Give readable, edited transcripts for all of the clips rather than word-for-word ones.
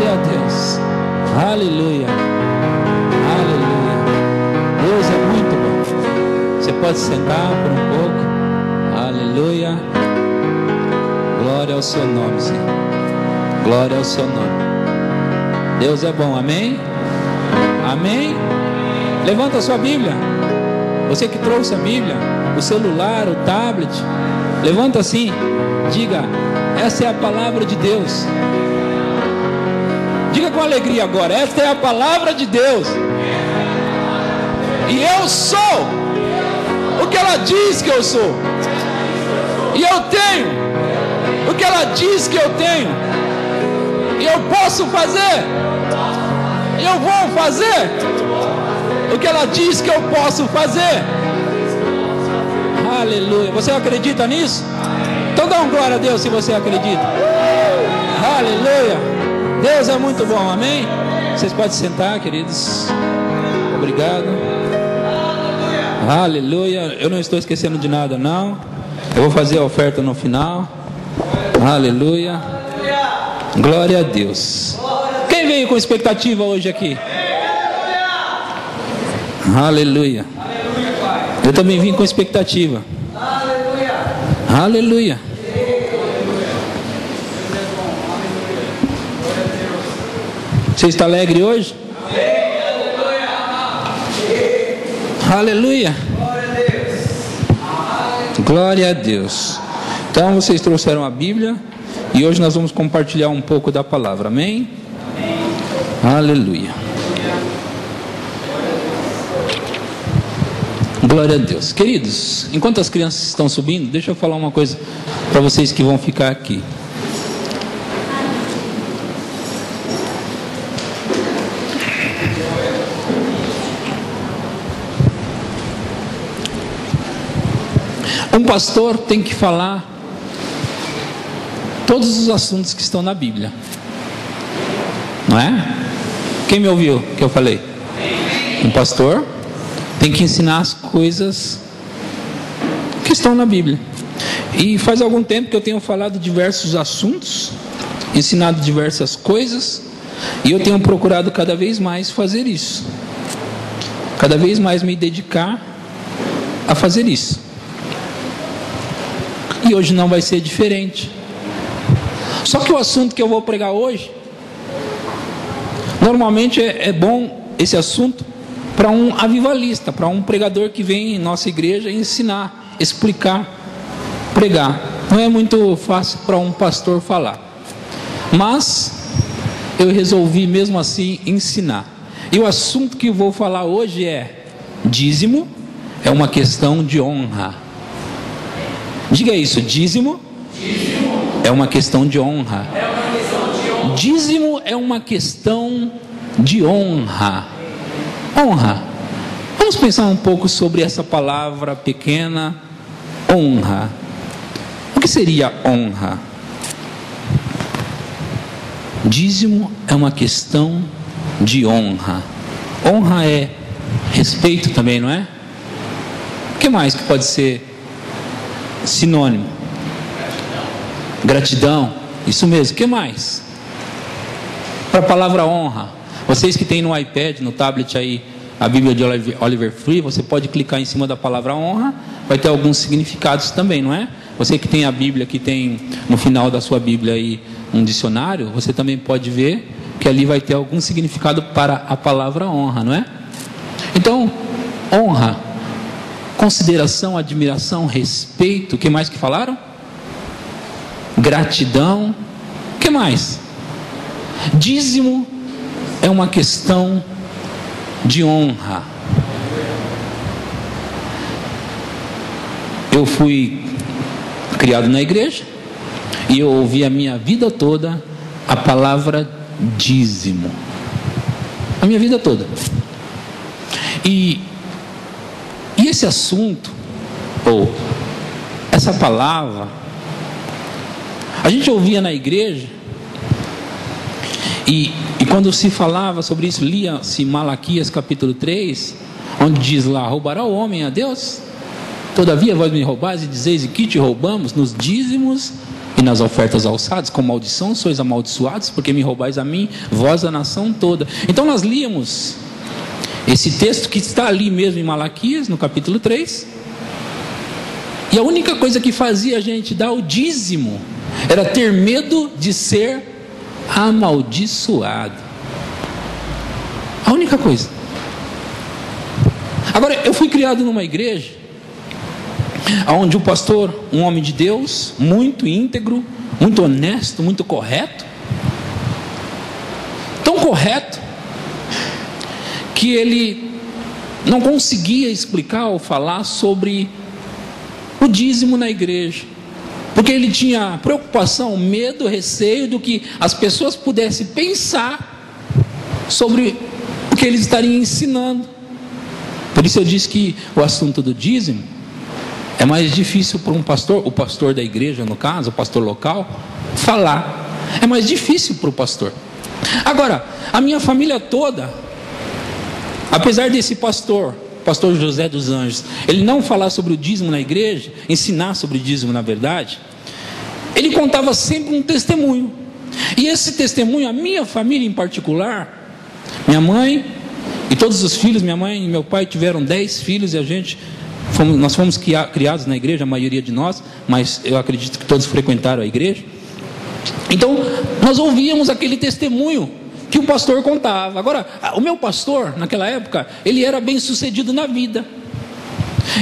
Glória a Deus. Aleluia. Aleluia. Deus é muito bom. Você pode sentar por um pouco. Aleluia. Glória ao seu nome, Senhor. Glória ao seu nome. Deus é bom, amém? Amém? Levanta a sua Bíblia. Você que trouxe a Bíblia, o celular, o tablet, levanta assim, diga: essa é a palavra de Deus. Diga com alegria agora: esta é a palavra de Deus. E eu sou o que ela diz que eu sou. E eu tenho o que ela diz que eu tenho. E eu posso fazer. E eu vou fazer o que ela diz que eu posso fazer. Aleluia. Você acredita nisso? Então dá uma glória a Deus se você acredita. Aleluia. Deus é muito bom, amém? Vocês podem sentar, queridos. Obrigado. Aleluia. Eu não estou esquecendo de nada, não. Eu vou fazer a oferta no final. Aleluia. Glória a Deus. Quem veio com expectativa hoje aqui? Aleluia. Eu também vim com expectativa. Aleluia. Você está alegre hoje? Aleluia. Glória a Deus. Então vocês trouxeram a Bíblia e hoje nós vamos compartilhar um pouco da palavra, amém? Aleluia. Glória a Deus. Queridos, enquanto as crianças estão subindo, deixa eu falar uma coisa para vocês que vão ficar aqui. Um pastor tem que falar todos os assuntos que estão na Bíblia, não é? Quem me ouviu que eu falei? Um pastor tem que ensinar as coisas que estão na Bíblia. E faz algum tempo que eu tenho falado diversos assuntos, ensinado diversas coisas, e eu tenho procurado cada vez mais fazer isso, cada vez mais me dedicar a fazer isso. E hoje não vai ser diferente. Só que o assunto que eu vou pregar hoje, normalmente é bom esse assunto para um avivalista, para um pregador que vem em nossa igreja ensinar, explicar, pregar. Não é muito fácil para um pastor falar. Mas eu resolvi mesmo assim ensinar. E o assunto que eu vou falar hoje é: dízimo é uma questão de honra. Diga isso: dízimo é uma questão de honra. Dízimo é uma questão de honra. Honra. Vamos pensar um pouco sobre essa palavra pequena, honra. O que seria honra? Dízimo é uma questão de honra. Honra é respeito também, não é? O que mais que pode ser sinônimo? Gratidão. Isso mesmo. O que mais? Para a palavra honra, vocês que têm no iPad, no tablet aí, a Bíblia de Oliver Free, você pode clicar em cima da palavra honra, vai ter alguns significados também, não é? Você que tem a Bíblia, que tem no final da sua Bíblia aí um dicionário, você também pode ver que ali vai ter algum significado para a palavra honra, não é? Então, honra, consideração, admiração, respeito. O que mais que falaram? Gratidão. O que mais? Dízimo é uma questão de honra. Eu fui criado na igreja e eu ouvi a minha vida toda a palavra dízimo. A minha vida toda. E esse assunto, ou essa palavra, a gente ouvia na igreja, e quando se falava sobre isso, lia-se Malaquias capítulo 3, onde diz lá: roubará o homem a Deus? Todavia vós me roubais e dizeis: e que te roubamos? Nos dízimos e nas ofertas alçadas, com maldição sois amaldiçoados, porque me roubais a mim, vós a nação toda. Então nós líamos esse texto que está ali mesmo em Malaquias, no capítulo 3. E a única coisa que fazia a gente dar o dízimo era ter medo de ser amaldiçoado. A única coisa. Agora, eu fui criado numa igreja onde o pastor, um homem de Deus, muito íntegro, muito honesto, muito correto, tão correto que ele não conseguia explicar ou falar sobre o dízimo na igreja, porque ele tinha preocupação, medo, receio do que as pessoas pudessem pensar sobre o que eles estariam ensinando. Por isso eu disse que o assunto do dízimo é mais difícil para um pastor, o pastor da igreja no caso, o pastor local, falar. É mais difícil para o pastor. Agora, a minha família toda, apesar desse pastor José dos Anjos, ele não falar sobre o dízimo na igreja, ensinar sobre o dízimo na verdade, ele contava sempre um testemunho. E esse testemunho, a minha família em particular, minha mãe e todos os filhos, minha mãe e meu pai tiveram 10 filhos, e nós fomos criados na igreja, a maioria de nós, mas eu acredito que todos frequentaram a igreja. Então nós ouvíamos aquele testemunho que o pastor contava. Agora, o meu pastor naquela época, ele era bem sucedido na vida,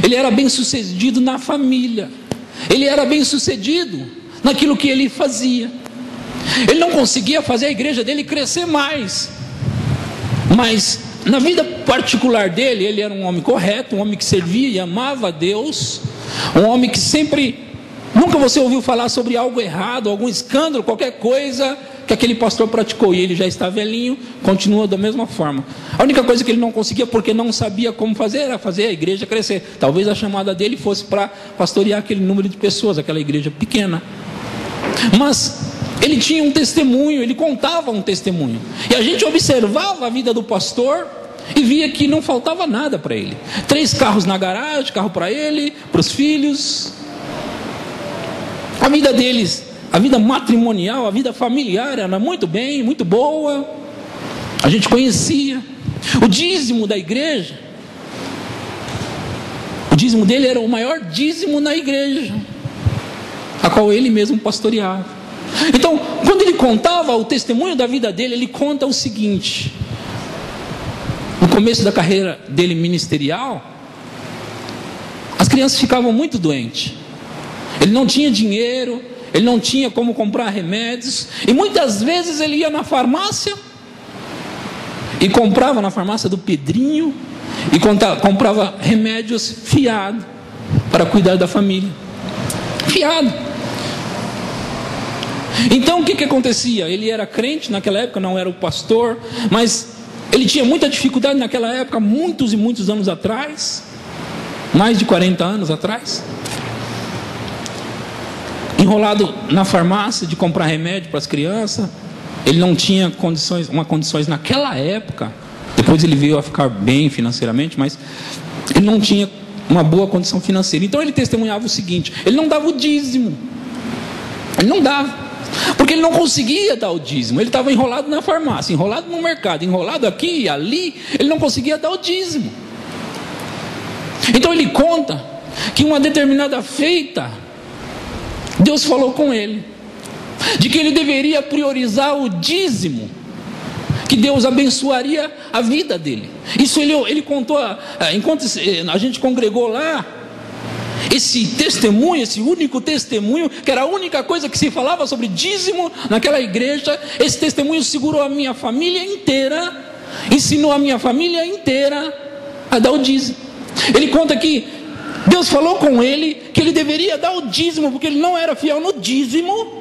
ele era bem sucedido na família, ele era bem sucedido naquilo que ele fazia. Ele não conseguia fazer a igreja dele crescer mais, mas na vida particular dele, ele era um homem correto, um homem que servia e amava a Deus, um homem que nunca você ouviu falar sobre algo errado, algum escândalo, qualquer coisa que aquele pastor praticou. E ele já está velhinho, continua da mesma forma. A única coisa que ele não conseguia, porque não sabia como fazer, era fazer a igreja crescer. Talvez a chamada dele fosse para pastorear aquele número de pessoas, aquela igreja pequena. Mas ele tinha um testemunho, ele contava um testemunho, e a gente observava a vida do pastor e via que não faltava nada para ele. 3 carros na garagem, carro para ele, para os filhos. A vida deles, a vida matrimonial, a vida familiar era muito bem, muito boa. A gente conhecia. O dízimo da igreja, o dízimo dele era o maior dízimo na igreja, a qual ele mesmo pastoreava. Então, quando ele contava o testemunho da vida dele, ele conta o seguinte: no começo da carreira dele ministerial, as crianças ficavam muito doentes, ele não tinha dinheiro, ele não tinha como comprar remédios, e muitas vezes ele ia na farmácia e comprava na farmácia do Pedrinho e comprava remédios fiado para cuidar da família. Fiado. Então o que acontecia? Ele era crente naquela época, não era o pastor, mas ele tinha muita dificuldade naquela época, muitos e muitos anos atrás, mais de 40 anos atrás, enrolado na farmácia de comprar remédio para as crianças. Ele não tinha condições naquela época. Depois ele veio a ficar bem financeiramente, mas ele não tinha uma boa condição financeira. Então ele testemunhava o seguinte: ele não dava o dízimo, ele não dava, porque ele não conseguia dar o dízimo. Ele estava enrolado na farmácia, enrolado no mercado, enrolado aqui e ali, ele não conseguia dar o dízimo. Então ele conta que uma determinada feita, Deus falou com ele de que ele deveria priorizar o dízimo, que Deus abençoaria a vida dele. Isso ele contou, enquanto a gente congregou lá, esse testemunho, esse único testemunho, que era a única coisa que se falava sobre dízimo naquela igreja. Esse testemunho segurou a minha família inteira, ensinou a minha família inteira a dar o dízimo. Ele conta que Deus falou com ele que ele deveria dar o dízimo, porque ele não era fiel no dízimo,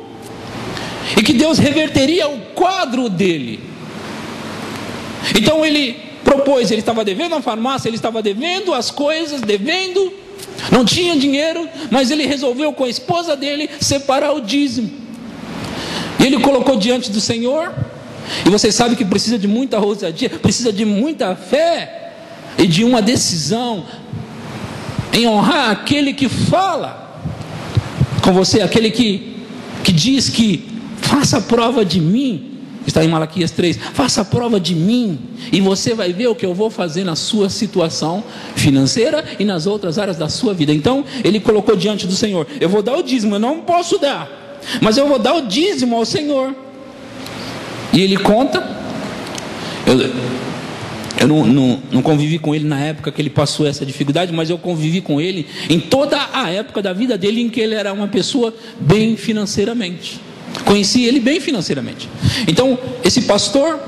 e que Deus reverteria o quadro dele. Então ele propôs, ele estava devendo a farmácia, ele estava devendo as coisas, não tinha dinheiro, mas ele resolveu com a esposa dele separar o dízimo. E ele colocou diante do Senhor. E vocês sabem que precisa de muita ousadia, precisa de muita fé e de uma decisão. em honrar aquele que fala com você, aquele que diz que faça prova de mim. Está em Malaquias 3, faça prova de mim, e você vai ver o que eu vou fazer na sua situação financeira e nas outras áreas da sua vida. Então, ele colocou diante do Senhor: eu vou dar o dízimo, eu não posso dar, mas eu vou dar o dízimo ao Senhor. E ele conta, eu não convivi com ele na época que ele passou essa dificuldade, mas eu convivi com ele em toda a época da vida dele em que ele era uma pessoa bem financeiramente. Conheci ele bem financeiramente. Então, esse pastor,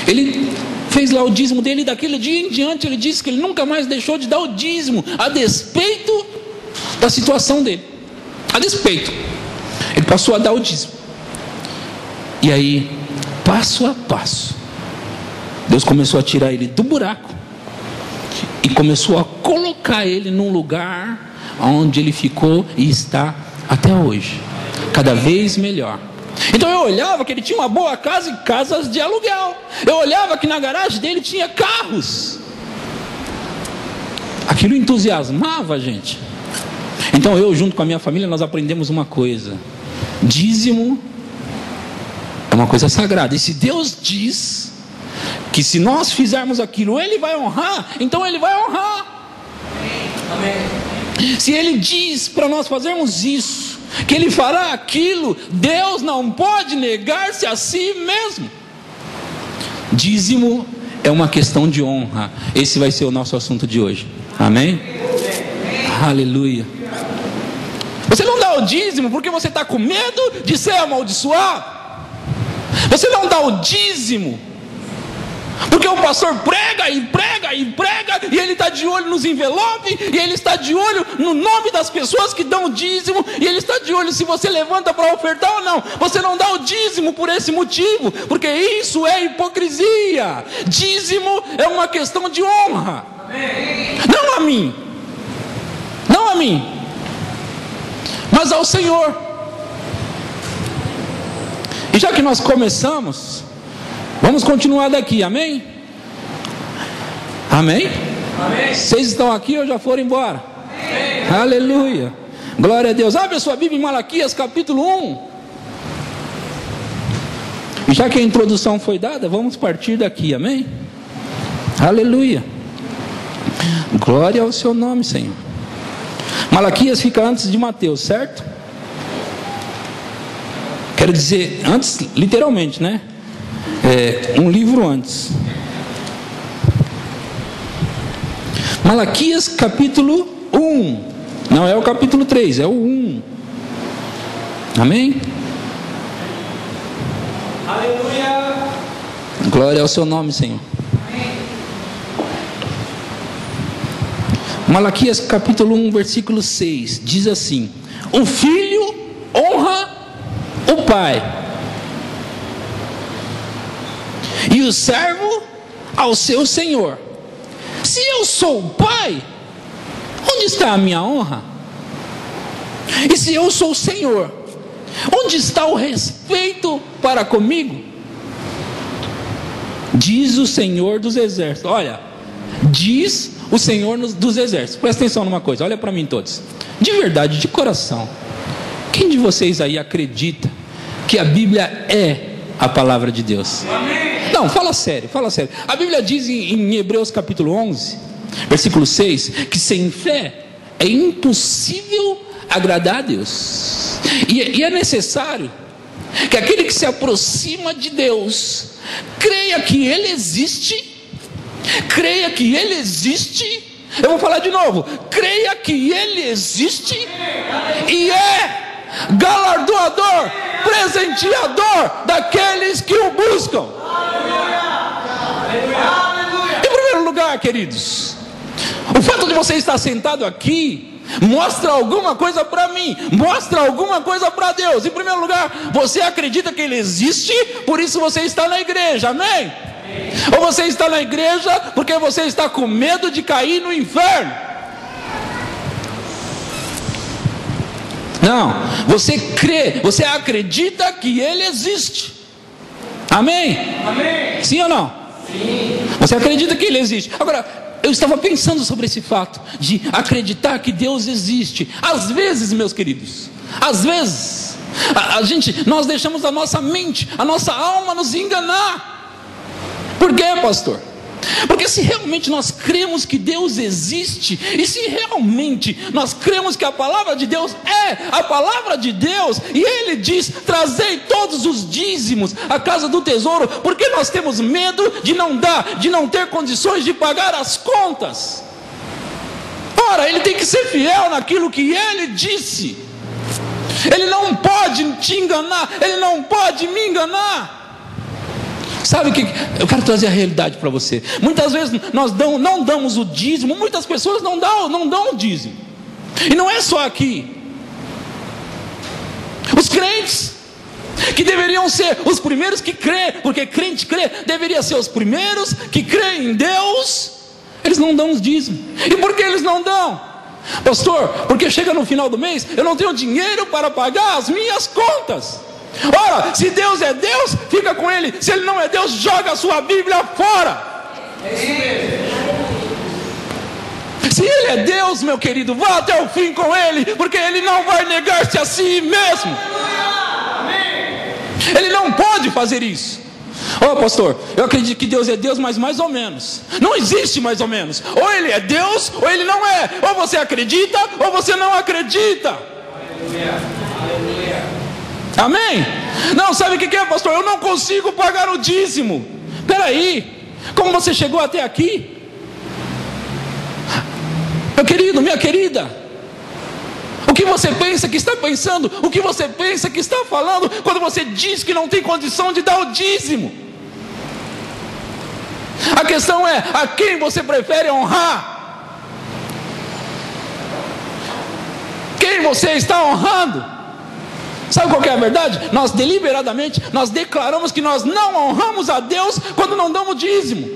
ele fez lá o dízimo dele, e daquele dia em diante ele disse que ele nunca mais deixou de dar o dízimo, a despeito da situação dele. A despeito, ele passou a dar o dízimo. E aí, passo a passo, Deus começou a tirar ele do buraco e começou a colocar ele num lugar onde ele ficou e está até hoje, cada vez melhor. Então eu olhava que ele tinha uma boa casa e casas de aluguel. Eu olhava que na garagem dele tinha carros. Aquilo entusiasmava a gente. Então eu, junto com a minha família, nós aprendemos uma coisa: dízimo é uma coisa sagrada. E se Deus diz que se nós fizermos aquilo, Ele vai honrar, então Ele vai honrar. Amém. Se Ele diz para nós fazermos isso, que Ele fará aquilo, Deus não pode negar-se a si mesmo. Dízimo é uma questão de honra. Esse vai ser o nosso assunto de hoje. Amém? Aleluia. Você não dá o dízimo porque você está com medo de ser amaldiçoado. Você não dá o dízimo porque o pastor prega e prega e prega, e ele está de olho nos envelopes, e ele está de olho no nome das pessoas que dão o dízimo, e ele está de olho se você levanta para ofertar ou não. Você não dá o dízimo por esse motivo, porque isso é hipocrisia. Dízimo é uma questão de honra. Não a mim, não a mim, mas ao Senhor. E já que nós começamos, vamos continuar daqui, amém? Amém? Amém. Vocês estão aqui ou já foram embora? Amém. Aleluia, glória a Deus. Abre a sua Bíblia em Malaquias capítulo 1. E já que a introdução foi dada, vamos partir daqui, amém? Aleluia, glória ao seu nome, Senhor. Malaquias fica antes de Mateus, certo? Quero dizer, antes, literalmente, né? Um livro antes. Malaquias capítulo 1. Não é o capítulo 3, é o 1. Amém? Aleluia. Glória ao seu nome, Senhor. Malaquias capítulo 1, versículo 6. Diz assim: o filho honra o pai, e o servo ao seu senhor. Se eu sou o pai, onde está a minha honra? E se eu sou o Senhor, onde está o respeito para comigo? Diz o Senhor dos exércitos. Olha, diz o Senhor dos exércitos. Presta atenção numa coisa, olha para mim todos. De verdade, de coração, quem de vocês aí acredita que a Bíblia é a palavra de Deus? Amém. Não, fala sério, fala sério. A Bíblia diz em Hebreus capítulo 11, versículo 6, que sem fé é impossível agradar a Deus. E é necessário que aquele que se aproxima de Deus creia que Ele existe. Creia que Ele existe. Eu vou falar de novo. Creia que Ele existe e é galardoador, presenteador daqueles que o buscam. Em primeiro lugar, queridos, o fato de você estar sentado aqui mostra alguma coisa para mim, mostra alguma coisa para Deus. Em primeiro lugar, você acredita que Ele existe, por isso você está na igreja, amém? Ou você está na igreja porque você está com medo de cair no inferno? Não, você crê, você acredita que Ele existe. Amém? Amém. Sim ou não? Sim. Você acredita que Ele existe. Agora, eu estava pensando sobre esse fato de acreditar que Deus existe. Às vezes, meus queridos, às vezes nós deixamos a nossa mente, a nossa alma nos enganar. Por quê, pastor? Porque se realmente nós cremos que Deus existe, e se realmente nós cremos que a palavra de Deus é a palavra de Deus, e Ele diz: trazei todos os dízimos à casa do tesouro, porque nós temos medo de não dar, de não ter condições de pagar as contas. Ora, Ele tem que ser fiel naquilo que Ele disse. Ele não pode te enganar, Ele não pode me enganar. Sabe o que eu quero trazer a realidade para você? Muitas vezes nós não damos o dízimo, muitas pessoas não dão o dízimo. E não é só aqui. Os crentes, que deveriam ser os primeiros que crê, porque crente crê, deveria ser os primeiros que creem em Deus, eles não dão os dízimos. E por que eles não dão? Pastor, porque chega no final do mês, eu não tenho dinheiro para pagar as minhas contas. Ora, se Deus é Deus, fica com Ele. Se Ele não é Deus, joga a sua Bíblia fora. Se Ele é Deus, meu querido, vá até o fim com Ele, porque Ele não vai negar-se a si mesmo. Ele não pode fazer isso. Pastor, eu acredito que Deus é Deus, mas mais ou menos. Não existe mais ou menos. Ou Ele é Deus, ou Ele não é. Ou você acredita, ou você não acredita. Amém? Não, sabe o que é, pastor? Eu não consigo pagar o dízimo. Peraí, como você chegou até aqui? Meu querido, minha querida, o que você pensa que está pensando? O que você pensa que está falando quando você diz que não tem condição de dar o dízimo? A questão é: a quem você prefere honrar? Quem você está honrando? Sabe qual que é a verdade? Nós deliberadamente, nós declaramos que nós não honramos a Deus quando não damos dízimo.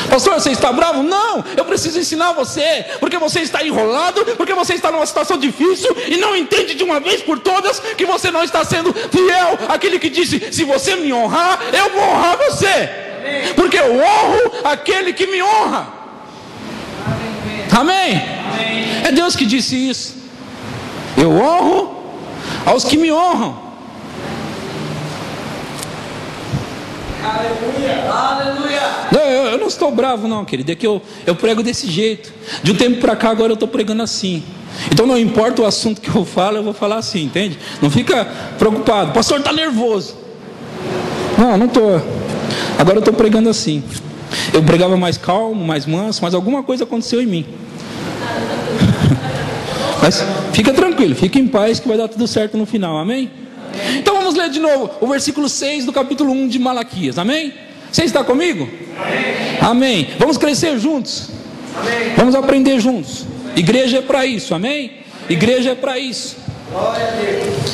Pastor, você está bravo? Não, eu preciso ensinar você, porque você está enrolado, porque você está numa situação difícil e não entende de uma vez por todas que você não está sendo fiel àquele que disse: se você me honrar, eu vou honrar você, porque eu honro aquele que me honra. Amém? É Deus que disse isso. Eu honro aos que me honram. Aleluia, aleluia. Não, eu não estou bravo não, querido. É que eu prego desse jeito. De um tempo para cá agora eu estou pregando assim. Então não importa o assunto que eu falo, eu vou falar assim, entende? Não fica preocupado. O pastor está nervoso. Não estou. Agora eu estou pregando assim. Eu pregava mais calmo, mais manso, mas alguma coisa aconteceu em mim. Mas fica tranquilo, fica em paz que vai dar tudo certo no final, amém? Então vamos ler de novo o versículo 6 do capítulo 1 de Malaquias, amém? Você está comigo? Amém. Vamos crescer juntos. Amém. Vamos aprender juntos. Igreja é para isso, amém? Igreja é para isso. Glória a Deus.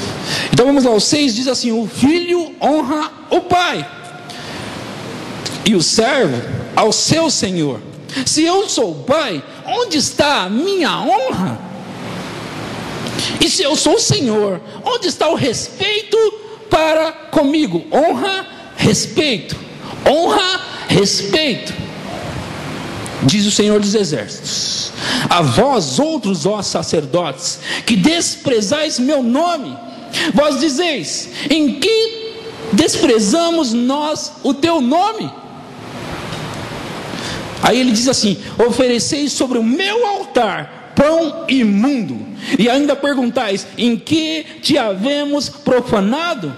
Então vamos lá, o 6 diz assim: o filho honra o pai, e o servo ao seu senhor. Se eu sou o pai, onde está a minha honra? E se eu sou o Senhor, onde está o respeito para comigo? Honra, respeito. Honra, respeito. Diz o Senhor dos Exércitos: a vós outros, ó sacerdotes, que desprezais meu nome, vós dizeis: em que desprezamos nós o teu nome? Aí ele diz assim: ofereceis sobre o meu altar pão imundo, e ainda perguntais: em que te havemos profanado?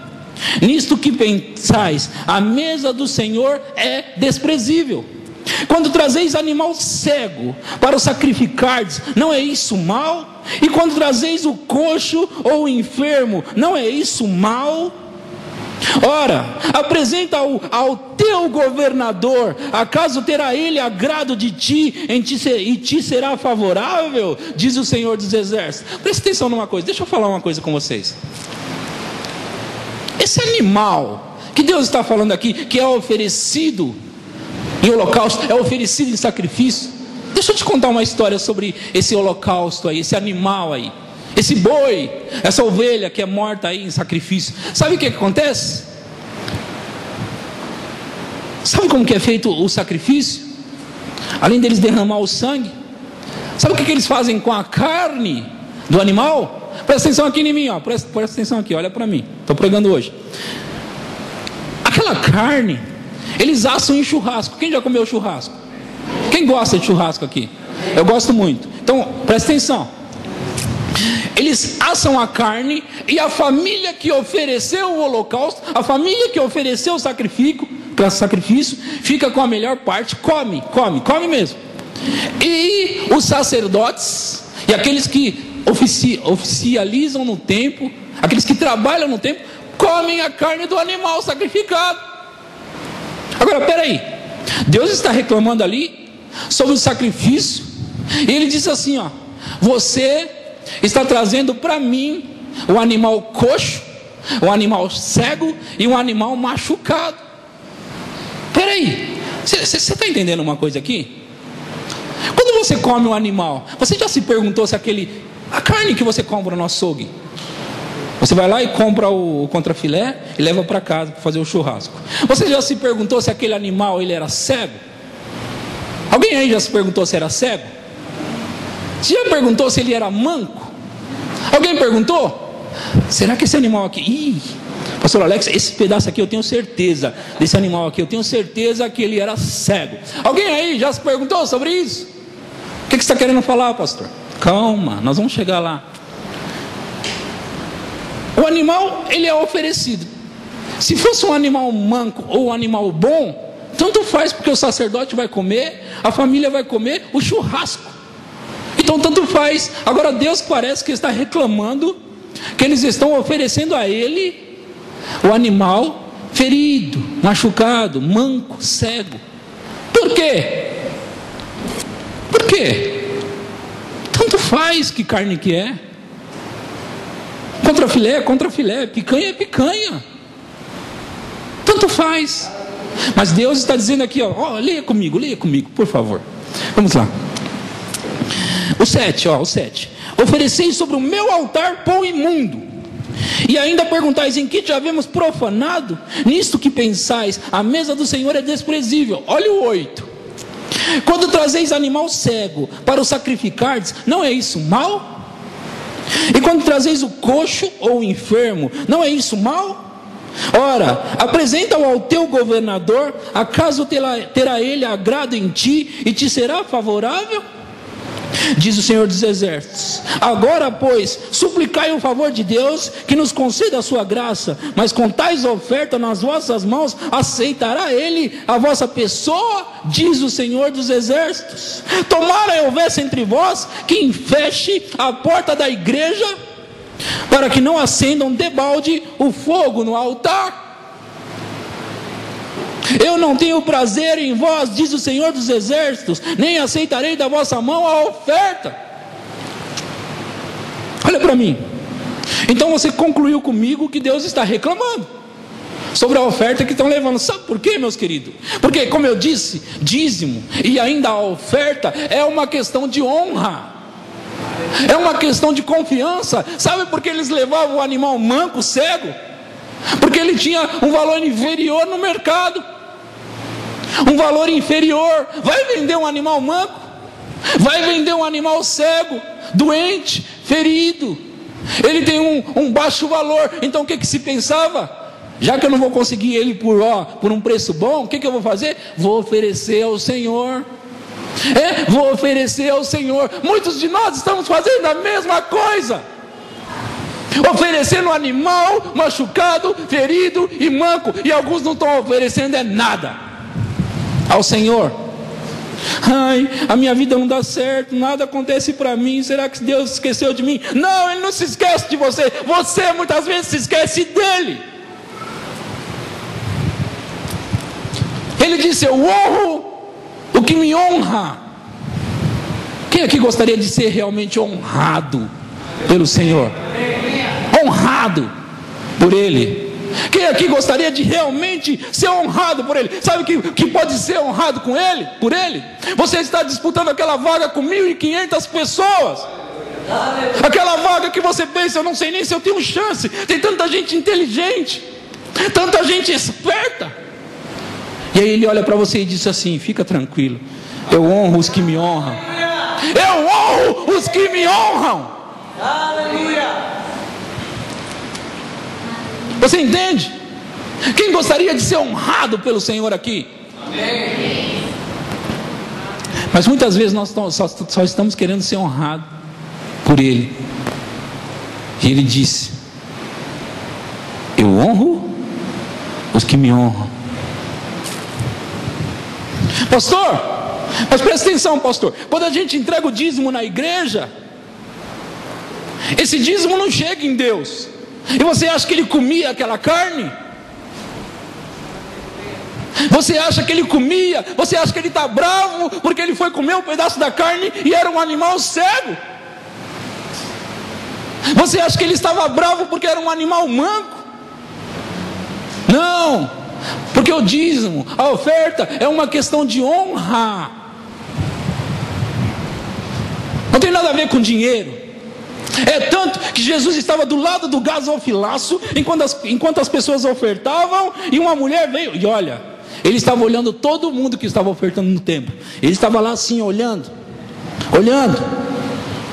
Nisto que pensais, a mesa do Senhor é desprezível. Quando trazeis animal cego para o sacrificardes, não é isso mal? E quando trazeis o coxo ou o enfermo, não é isso mal? Ora, apresenta-o ao teu governador, acaso terá ele agrado de ti, e te será favorável? Diz o Senhor dos Exércitos. Preste atenção numa coisa, deixa eu falar uma coisa com vocês. Esse animal que Deus está falando aqui, que é oferecido em holocausto, é oferecido em sacrifício. Deixa eu te contar uma história sobre esse holocausto aí, esse animal aí, esse boi, essa ovelha que é morta aí em sacrifício. Sabe o que acontece? Sabe como que é feito o sacrifício? além deles derramar o sangue, sabe o que eles fazem com a carne do animal? Presta atenção aqui em mim, ó. Presta atenção aqui, olha para mim. Estou pregando hoje. Aquela carne, eles assam em churrasco. Quem já comeu churrasco? Quem gosta de churrasco aqui? Eu gosto muito. Então, presta atenção. Eles assam a carne e a família que ofereceu o holocausto, a família que ofereceu o sacrifício, fica com a melhor parte, come mesmo. E os sacerdotes e aqueles que oficializam no templo, aqueles que trabalham no templo, comem a carne do animal sacrificado. Agora, peraí, Deus está reclamando ali sobre o sacrifício, e Ele diz assim, ó: você está trazendo para mim o animal coxo, o animal cego e um animal machucado. Peraí, você está entendendo uma coisa aqui? Quando você come um animal, você já se perguntou se a carne que você compra no açougue, você vai lá e compra o contrafilé e leva para casa para fazer o churrasco. Você já se perguntou se aquele animal ele era cego? Alguém aí já se perguntou se era cego? Você já perguntou se ele era manco? Alguém perguntou? Será que esse animal aqui... Pastor Alex, esse pedaço aqui eu tenho certeza. Desse animal aqui eu tenho certeza que ele era cego. Alguém aí já se perguntou sobre isso? O que você está querendo falar, pastor? Calma, nós vamos chegar lá. O animal, ele é oferecido. Se fosse um animal manco ou um animal bom, tanto faz, porque o sacerdote vai comer, a família vai comer o churrasco. Então tanto faz. Agora Deus parece que está reclamando que eles estão oferecendo a Ele o animal ferido, machucado, manco, cego. Por quê? Por quê? Tanto faz que carne que é. Contrafilé é contrafilé, picanha é picanha. Tanto faz. Mas Deus está dizendo aqui, ó, leia comigo, por favor. Vamos lá. O 7. Ofereceis sobre o meu altar pão imundo, e ainda perguntais: em que te havemos profanado? Nisto que pensais, a mesa do Senhor é desprezível. Olha o 8. Quando trazeis animal cego para o sacrificardes, não é isso mal? E quando trazeis o coxo ou o enfermo, não é isso mal? Ora, apresenta-o ao teu governador, acaso terá ele agrado em ti e te será favorável? Diz o Senhor dos Exércitos: agora, pois, suplicai o favor de Deus, que nos conceda a sua graça, mas com tais ofertas nas vossas mãos, aceitará Ele a vossa pessoa, diz o Senhor dos Exércitos. Tomara houvesse entre vós quem feche a porta da igreja, para que não acendam debalde o fogo no altar. Eu não tenho prazer em vós, diz o Senhor dos Exércitos, nem aceitarei da vossa mão a oferta. Olha para mim. Então você concluiu comigo que Deus está reclamando sobre a oferta que estão levando. Sabe por quê, meus queridos? Porque, como eu disse, dízimo e ainda a oferta é uma questão de honra, é uma questão de confiança. Sabe por que eles levavam o animal manco, cego? Porque ele tinha um valor inferior no mercado. Um valor inferior. Vai vender um animal manco? Vai vender um animal cego, doente, ferido? Ele tem um baixo valor. Então o que se pensava? Já que eu não vou conseguir ele por um preço bom, o que eu vou fazer? Vou oferecer ao Senhor. Vou oferecer ao Senhor. Muitos de nós estamos fazendo a mesma coisa, oferecendo animal machucado, ferido e manco, e alguns não estão oferecendo nada ao Senhor. Ai, a minha vida não dá certo, nada acontece para mim, será que Deus esqueceu de mim? Não, Ele não se esquece de você, você muitas vezes se esquece dEle. Ele disse: eu honro o que me honra. Quem aqui gostaria de ser realmente honrado pelo Senhor? Honrado por Ele. Quem aqui gostaria de realmente ser honrado por Ele? Sabe que pode ser honrado com Ele, por Ele? Você está disputando aquela vaga com 1.500 pessoas. Aquela vaga que você pensa: eu não sei nem se eu tenho chance. Tem tanta gente inteligente, tanta gente esperta. E aí Ele olha para você e diz assim: fica tranquilo, Eu honro os que me honram. Eu honro os que me honram. Aleluia. Você entende? Quem gostaria de ser honrado pelo Senhor aqui? Amém. Mas muitas vezes nós só estamos querendo ser honrados por Ele. E Ele disse: eu honro os que me honram. Pastor, mas presta atenção, pastor. Quando a gente entrega o dízimo na igreja, esse dízimo não chega em Deus. E você acha que Ele comia aquela carne? Você acha que Ele comia? Você acha que Ele está bravo porque Ele foi comer um pedaço da carne e era um animal cego? Você acha que Ele estava bravo porque era um animal manco? Não, porque o dízimo, a oferta é uma questão de honra. Não tem nada a ver com dinheiro. É tanto que Jesus estava do lado do gasofilaço enquanto as pessoas ofertavam, e uma mulher veio, e olha, ele estava olhando todo mundo que estava ofertando no templo. Ele estava lá assim, olhando.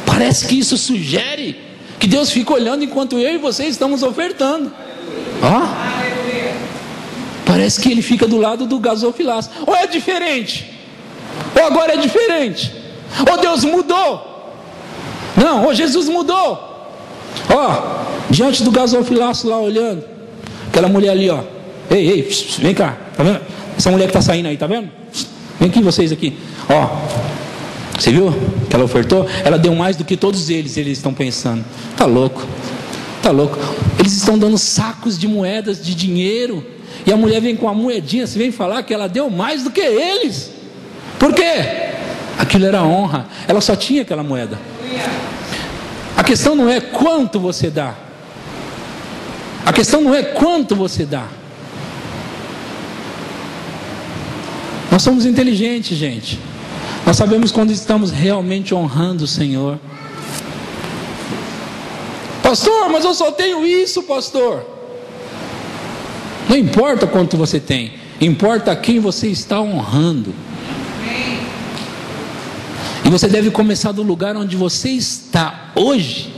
Parece que isso sugere que Deus fica olhando enquanto eu e você estamos ofertando. Ó, parece que Ele fica do lado do gasofilaço. Ou é diferente? Ou agora é diferente? Ou Deus mudou? Não, ou Jesus mudou. Ó, diante do gasofilaço lá olhando, aquela mulher ali, ó. Ei, vem cá, tá vendo? Essa mulher que está saindo aí, tá vendo? Vem aqui vocês aqui. Ó, você viu que ela ofertou? Ela deu mais do que todos eles estão pensando. Tá louco. Eles estão dando sacos de moedas de dinheiro, e a mulher vem com a moedinha. Você vem falar que ela deu mais do que eles. Por quê? Aquilo era honra. Ela só tinha aquela moeda. A questão não é quanto você dá. A questão não é quanto você dá. Nós somos inteligentes, gente. Nós sabemos quando estamos realmente honrando o Senhor. Pastor, mas eu só tenho isso, pastor. Não importa quanto você tem, importa a quem você está honrando. E você deve começar do lugar onde você está hoje.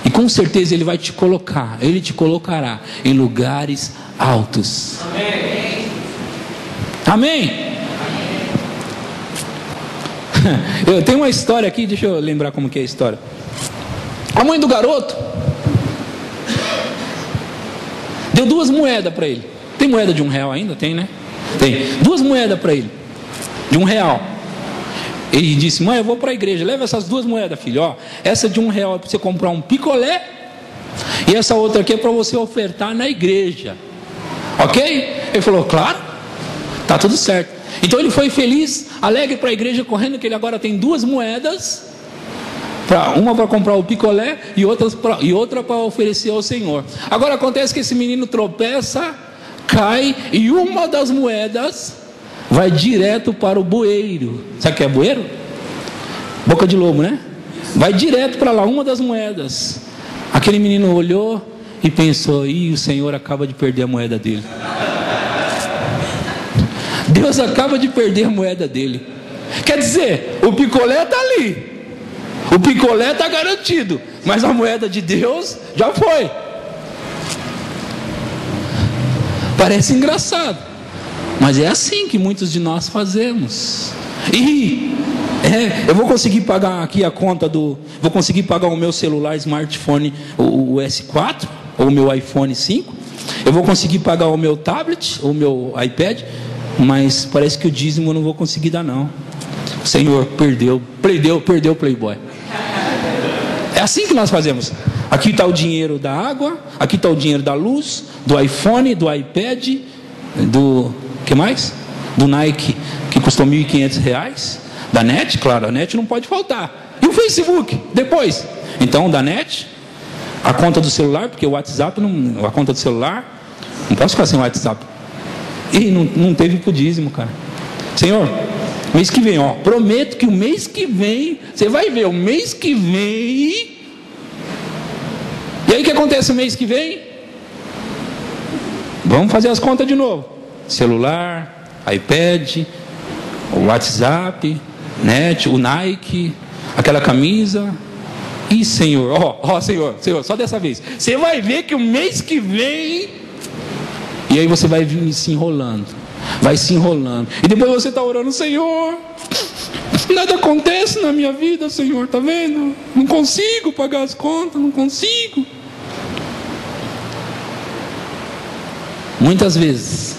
E com certeza Ele vai te colocar, Ele te colocará em lugares altos. Amém? Eu tenho uma história aqui, deixa eu lembrar como que é a história. A mãe do garoto deu 2 moedas para ele. Tem moeda de R$1 ainda? Tem, né? Tem. 2 moedas para ele, de R$1. Ele disse: mãe, eu vou para a igreja, leva essas 2 moedas, filho. Ó, essa de R$1 é para você comprar um picolé, e essa outra aqui é para você ofertar na igreja. Ok? Ele falou: claro, tá tudo certo. Então ele foi feliz, alegre para a igreja, correndo, que ele agora tem 2 moedas, uma para comprar o picolé e outra para oferecer ao Senhor. Agora acontece que esse menino tropeça, cai, e uma das moedas vai direto para o bueiro. Sabe o que é bueiro? Boca de lobo, né? Vai direto para lá, uma das moedas. Aquele menino olhou e pensou: ih, o Senhor acaba de perder a moeda dele. Deus acaba de perder a moeda dele. Quer dizer, o picolé está ali, o picolé está garantido, mas a moeda de Deus já foi. Parece engraçado, mas é assim que muitos de nós fazemos. E eu vou conseguir pagar aqui a conta vou conseguir pagar o meu celular smartphone, o S4, ou o meu iPhone 5. Eu vou conseguir pagar o meu tablet, ou o meu iPad, mas parece que o dízimo eu não vou conseguir dar, não. O Senhor perdeu o Playboy. É assim que nós fazemos. Aqui está o dinheiro da água, aqui está o dinheiro da luz, do iPhone, do iPad, que mais? Do Nike, que custou R$1.500. Da NET, claro, a NET não pode faltar. E o Facebook, depois. Então, da NET, a conta do celular, porque o WhatsApp, a conta do celular, não posso ficar sem o WhatsApp. E não teve pro dízimo, cara. Senhor, mês que vem, ó, prometo que o mês que vem, você vai ver, o mês que vem. E aí o que acontece o mês que vem? Vamos fazer as contas de novo. Celular, iPad, o WhatsApp, net, o Nike, aquela camisa. E Senhor, Senhor, só dessa vez. Você vai ver que o mês que vem, e aí você vai vir se enrolando, vai se enrolando. E depois você está orando, Senhor, nada acontece na minha vida, Senhor, tá vendo? Não consigo pagar as contas, não consigo. Muitas vezes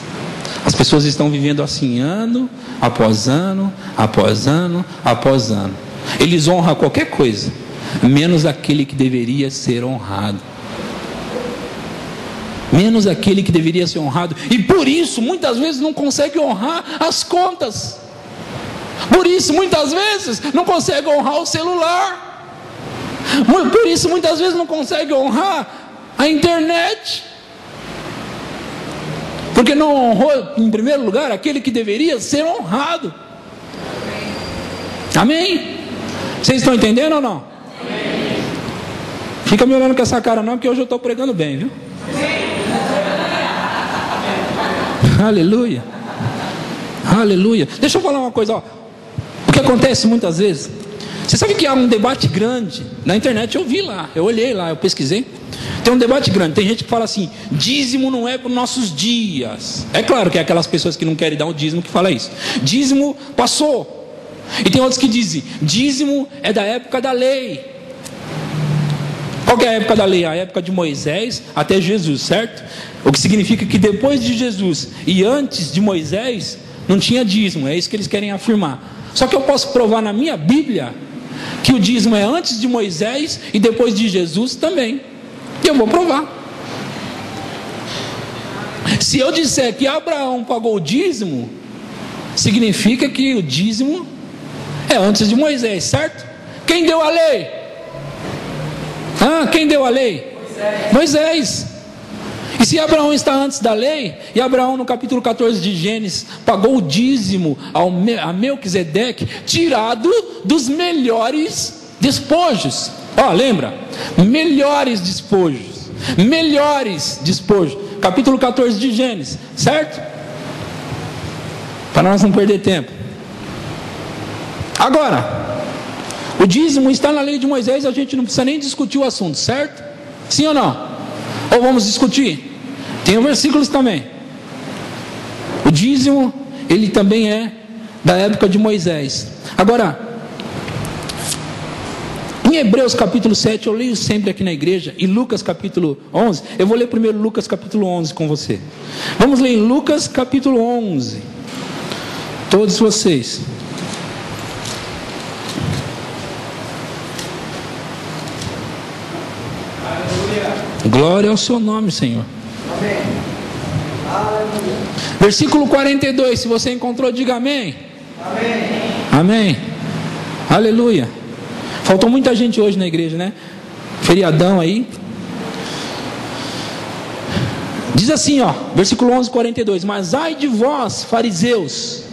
as pessoas estão vivendo assim, ano após ano, após ano, após ano. Eles honram qualquer coisa, menos aquele que deveria ser honrado. Menos aquele que deveria ser honrado. E por isso, muitas vezes não consegue honrar as contas. Por isso, muitas vezes não consegue honrar o celular. Por isso, muitas vezes não consegue honrar a internet. Porque não honrou, em primeiro lugar, aquele que deveria ser honrado. Amém? Vocês estão entendendo ou não? Amém. Fica me olhando com essa cara não, porque hoje eu estou pregando bem, viu? Aleluia. Aleluia. Deixa eu falar uma coisa, ó. O que acontece muitas vezes, você sabe que há um debate grande na internet. Eu vi lá, eu olhei lá, eu pesquisei. Tem um debate grande, tem gente que fala assim: dízimo não é para os nossos dias. É claro que é aquelas pessoas que não querem dar o dízimo que fala isso. Dízimo passou. E tem outros que dizem: dízimo é da época da lei. Qual que é a época da lei? A época de Moisés até Jesus, certo? O que significa que depois de Jesus e antes de Moisés não tinha dízimo. É isso que eles querem afirmar. Só que eu posso provar na minha Bíblia que o dízimo é antes de Moisés e depois de Jesus também. E eu vou provar. Se eu disser que Abraão pagou o dízimo, significa que o dízimo é antes de Moisés, certo? Quem deu a lei? Quem deu a lei? Moisés. E se Abraão está antes da lei, e Abraão no capítulo 14 de Gênesis pagou o dízimo a Melquisedeque, tirado dos melhores despojos. Lembra? Melhores despojos. Melhores despojos. Capítulo 14 de Gênesis, certo? Para nós não perder tempo. Agora, o dízimo está na lei de Moisés, a gente não precisa nem discutir o assunto, certo? Sim ou não? Ou vamos discutir? Tem versículos também. O dízimo, ele também é da época de Moisés. Agora, em Hebreus capítulo 7, eu leio sempre aqui na igreja, e Lucas capítulo 11, eu vou ler primeiro Lucas capítulo 11 com você. Vamos ler em Lucas capítulo 11, todos vocês. Glória ao seu nome, Senhor. Amém. Aleluia. Versículo 42, se você encontrou, diga amém. Amém. Amém. Aleluia. Faltou muita gente hoje na igreja, né? Feriadão aí. Diz assim, versículo 11, 42. Mas ai de vós, fariseus,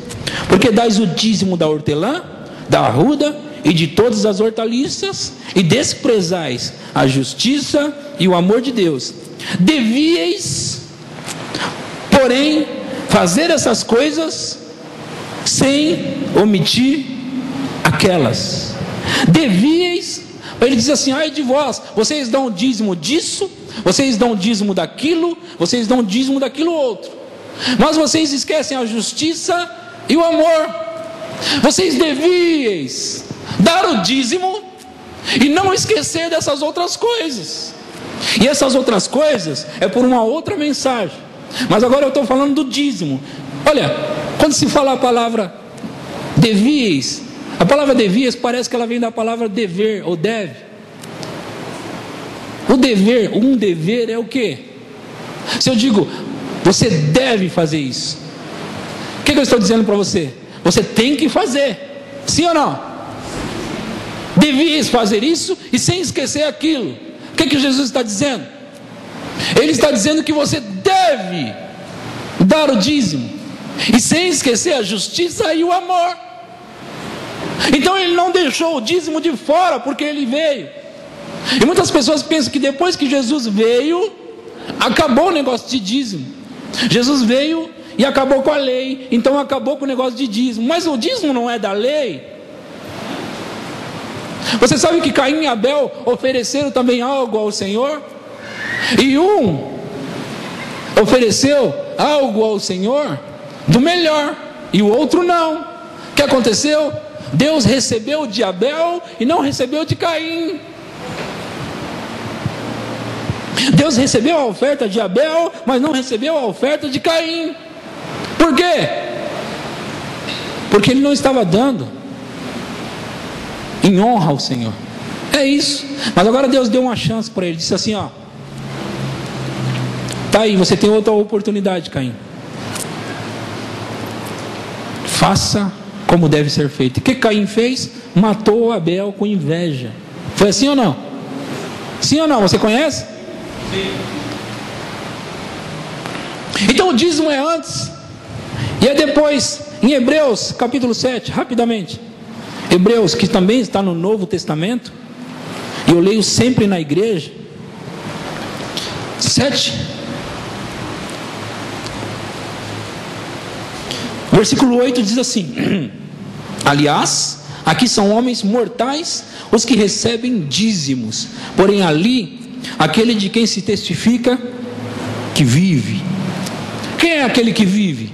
porque dais o dízimo da hortelã, da arruda e de todas as hortaliças, e desprezais a justiça e o amor de Deus. Devíeis, porém, fazer essas coisas sem omitir aquelas. Devíeis, ele diz assim: ai de vós, vocês dão o dízimo disso, vocês dão o dízimo daquilo, vocês dão o dízimo daquilo outro, mas vocês esquecem a justiça e o amor. Vocês devíeis dar o dízimo e não esquecer dessas outras coisas. E essas outras coisas é por uma outra mensagem. Mas agora eu estou falando do dízimo. Olha, quando se fala a palavra devíeis, a palavra devíeis parece que ela vem da palavra dever ou deve. O dever, um dever é o quê? Se eu digo, você deve fazer isso, o que eu estou dizendo para você? Você tem que fazer, sim ou não? Devias fazer isso e sem esquecer aquilo. O que Jesus está dizendo? Ele está dizendo que você deve dar o dízimo e sem esquecer a justiça e o amor. Então ele não deixou o dízimo de fora porque ele veio. E muitas pessoas pensam que depois que Jesus veio, acabou o negócio de dízimo. Jesus veio e acabou com a lei. Então acabou com o negócio de dízimo. Mas o dízimo não é da lei. Você sabe que Caim e Abel ofereceram também algo ao Senhor? E um ofereceu algo ao Senhor do melhor, e o outro não. O que aconteceu? Deus recebeu de Abel e não recebeu de Caim. Deus recebeu a oferta de Abel, mas não recebeu a oferta de Caim. Por quê? Porque ele não estava dando em honra ao Senhor. É isso. Mas agora Deus deu uma chance para ele. Disse assim, ó: tá aí, você tem outra oportunidade, Caim. Faça como deve ser feito. O que Caim fez? Matou Abel com inveja. Foi assim ou não? Sim ou não? Você conhece? Sim. Então o dízimo é antes e é depois. Em Hebreus capítulo 7, rapidamente. Hebreus, que também está no Novo Testamento, e eu leio sempre na igreja. 7, versículo 8 diz assim: aliás, aqui são homens mortais os que recebem dízimos, porém ali, aquele de quem se testifica que vive. Quem é aquele que vive?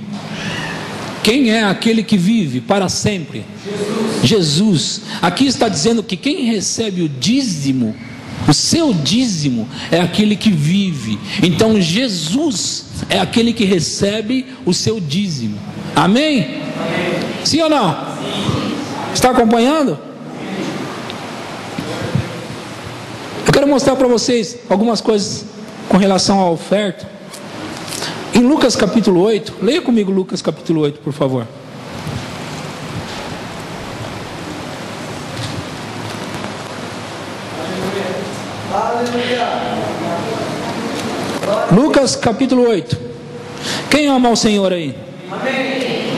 Quem é aquele que vive para sempre? Jesus. Aqui está dizendo que quem recebe o dízimo, o seu dízimo, é aquele que vive. Então Jesus é aquele que recebe o seu dízimo. Amém? Amém. Sim ou não? Sim. Está acompanhando? Eu quero mostrar para vocês algumas coisas com relação à oferta. Em Lucas capítulo 8, leia comigo Lucas capítulo 8, por favor. Lucas capítulo 8. Quem ama o Senhor aí? Amém.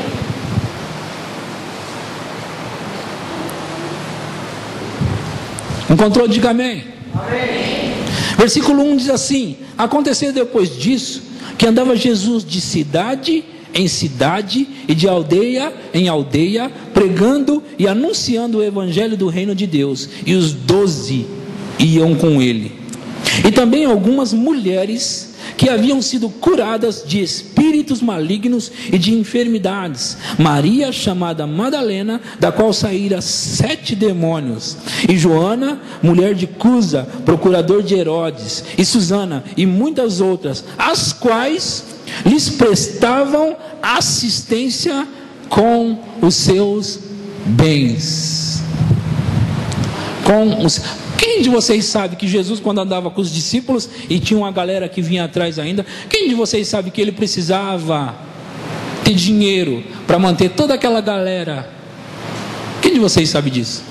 Encontrou? Diga amém. Amém. Versículo 1 diz assim: aconteceu depois disso que andava Jesus de cidade em cidade e de aldeia em aldeia, pregando e anunciando o evangelho do reino de Deus, e os 12 iam com ele. E também algumas mulheres que haviam sido curadas de espíritos malignos e de enfermidades. Maria, chamada Madalena, da qual saíra 7 demônios, e Joana, mulher de Cusa, procurador de Herodes, e Susana, e muitas outras, as quais lhes prestavam assistência com os seus bens. Quem de vocês sabe que Jesus, quando andava com os discípulos e tinha uma galera que vinha atrás ainda, quem de vocês sabe que ele precisava ter dinheiro para manter toda aquela galera? Quem de vocês sabe disso?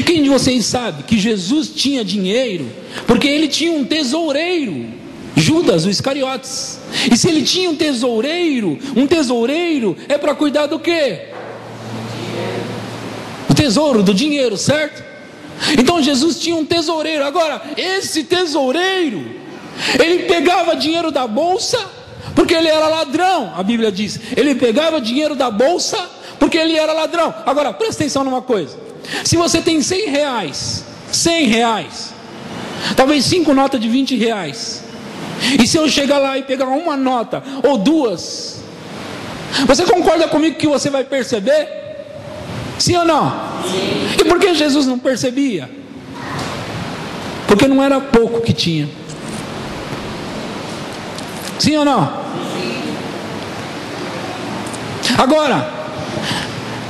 Quem de vocês sabe que Jesus tinha dinheiro porque ele tinha um tesoureiro, Judas, o Iscariotes? E se ele tinha um tesoureiro é para cuidar do quê? O tesouro do dinheiro, certo? Então Jesus tinha um tesoureiro. Agora, esse tesoureiro, ele pegava dinheiro da bolsa, porque ele era ladrão. A Bíblia diz, ele pegava dinheiro da bolsa, porque ele era ladrão. Agora, presta atenção numa coisa: se você tem 100 reais, talvez 5 notas de 20 reais, e se eu chegar lá e pegar uma nota, ou duas, você concorda comigo que você vai perceber? Sim ou não? Sim. E por que Jesus não percebia? Porque não era pouco que tinha. Sim ou não? Sim. Agora,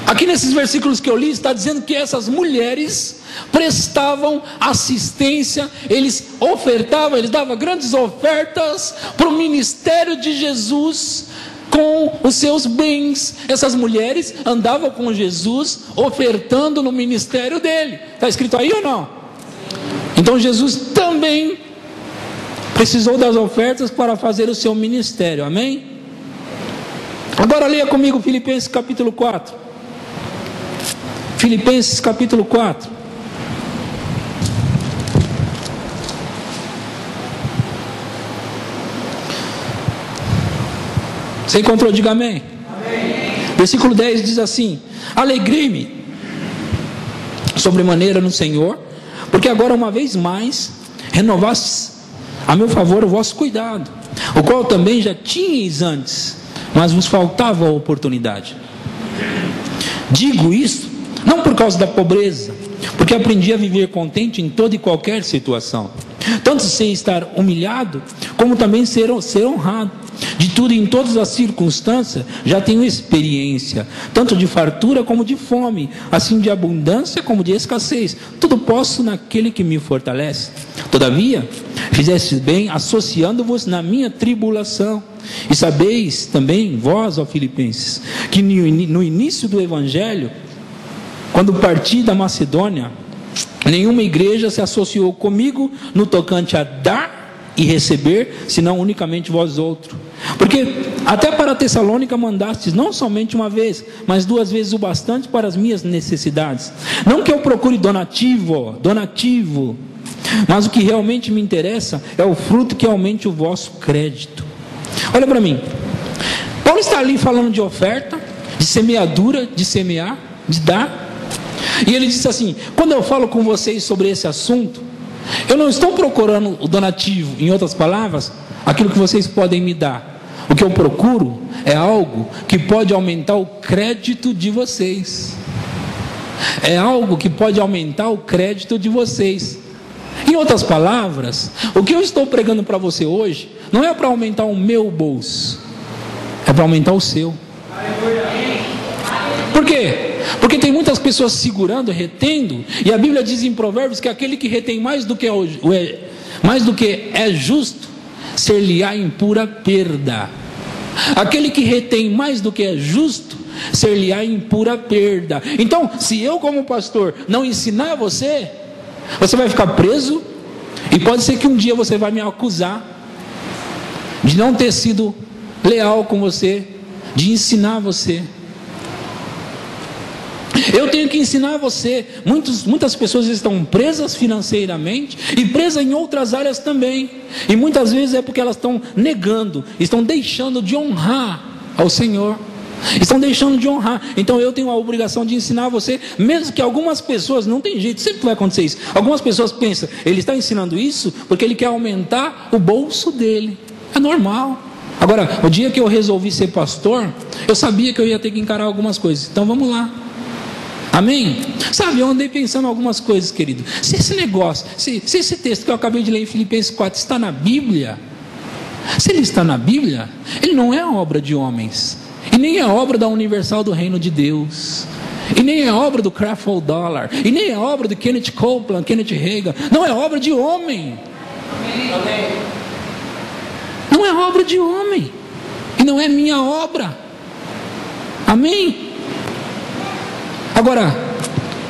aqui nesses versículos que eu li, está dizendo que essas mulheres prestavam assistência, eles ofertavam, eles davam grandes ofertas para o ministério de Jesus com os seus bens. Essas mulheres andavam com Jesus, ofertando no ministério dele. Está escrito aí ou não? Então Jesus também precisou das ofertas para fazer o seu ministério. Amém? Agora leia comigo Filipenses capítulo 4. Filipenses capítulo 4. Você encontrou? Diga amém. Versículo 10 diz assim: alegrei-me sobremaneira no Senhor, porque agora uma vez mais renovastes a meu favor o vosso cuidado, o qual também já tinhais antes, mas vos faltava a oportunidade. Digo isso não por causa da pobreza, porque aprendi a viver contente em toda e qualquer situação, tanto sei estar humilhado, como também ser honrado. De tudo e em todas as circunstâncias já tenho experiência, tanto de fartura como de fome, assim de abundância como de escassez. Tudo posso naquele que me fortalece. Todavia, fizestes bem associando-vos na minha tribulação. E sabeis também, vós, ó Filipenses, que no início do Evangelho, quando parti da Macedônia, nenhuma igreja se associou comigo no tocante a dar e receber, senão unicamente vós outros. Porque até para Tessalônica mandastes não somente uma vez, mas 2 vezes o bastante para as minhas necessidades. Não que eu procure donativo, mas o que realmente me interessa é o fruto que aumente o vosso crédito. Olha para mim, Paulo está ali falando de oferta, de semeadura, de semear, de dar. E ele disse assim: quando eu falo com vocês sobre esse assunto, eu não estou procurando o donativo, em outras palavras, aquilo que vocês podem me dar. O que eu procuro é algo que pode aumentar o crédito de vocês. É algo que pode aumentar o crédito de vocês. Em outras palavras, o que eu estou pregando para você hoje não é para aumentar o meu bolso, é para aumentar o seu. Por quê? Porque tem muitas pessoas segurando, retendo, e a Bíblia diz em Provérbios que aquele que retém mais do que é justo, ser-lhe-á em pura perda. Aquele que retém mais do que é justo, ser-lhe-á em pura perda. Então, se eu como pastor não ensinar você, você vai ficar preso, e pode ser que um dia você vai me acusar de não ter sido leal com você, de ensinar você. Eu tenho que ensinar você. Muitas pessoas estão presas financeiramente e presas em outras áreas também. E muitas vezes é porque elas estão negando, estão deixando de honrar ao Senhor. Estão deixando de honrar. Então eu tenho a obrigação de ensinar você, mesmo que algumas pessoas, não tem jeito, sempre vai acontecer isso. Algumas pessoas pensam, ele está ensinando isso porque ele quer aumentar o bolso dele. É normal. Agora, o dia que eu resolvi ser pastor, eu sabia que eu ia ter que encarar algumas coisas. Então vamos lá. Amém? Sabe, eu andei pensando em algumas coisas, querido. Se esse negócio, se esse texto que eu acabei de ler em Filipenses 4 está na Bíblia, se ele está na Bíblia, ele não é obra de homens, e nem é obra da Universal do Reino de Deus, e nem é obra do Crefeld Dollar, e nem é obra de Kenneth Copeland, Kenneth Hagin. Não é obra de homem. Não é obra de homem, e não é minha obra. Amém? Agora,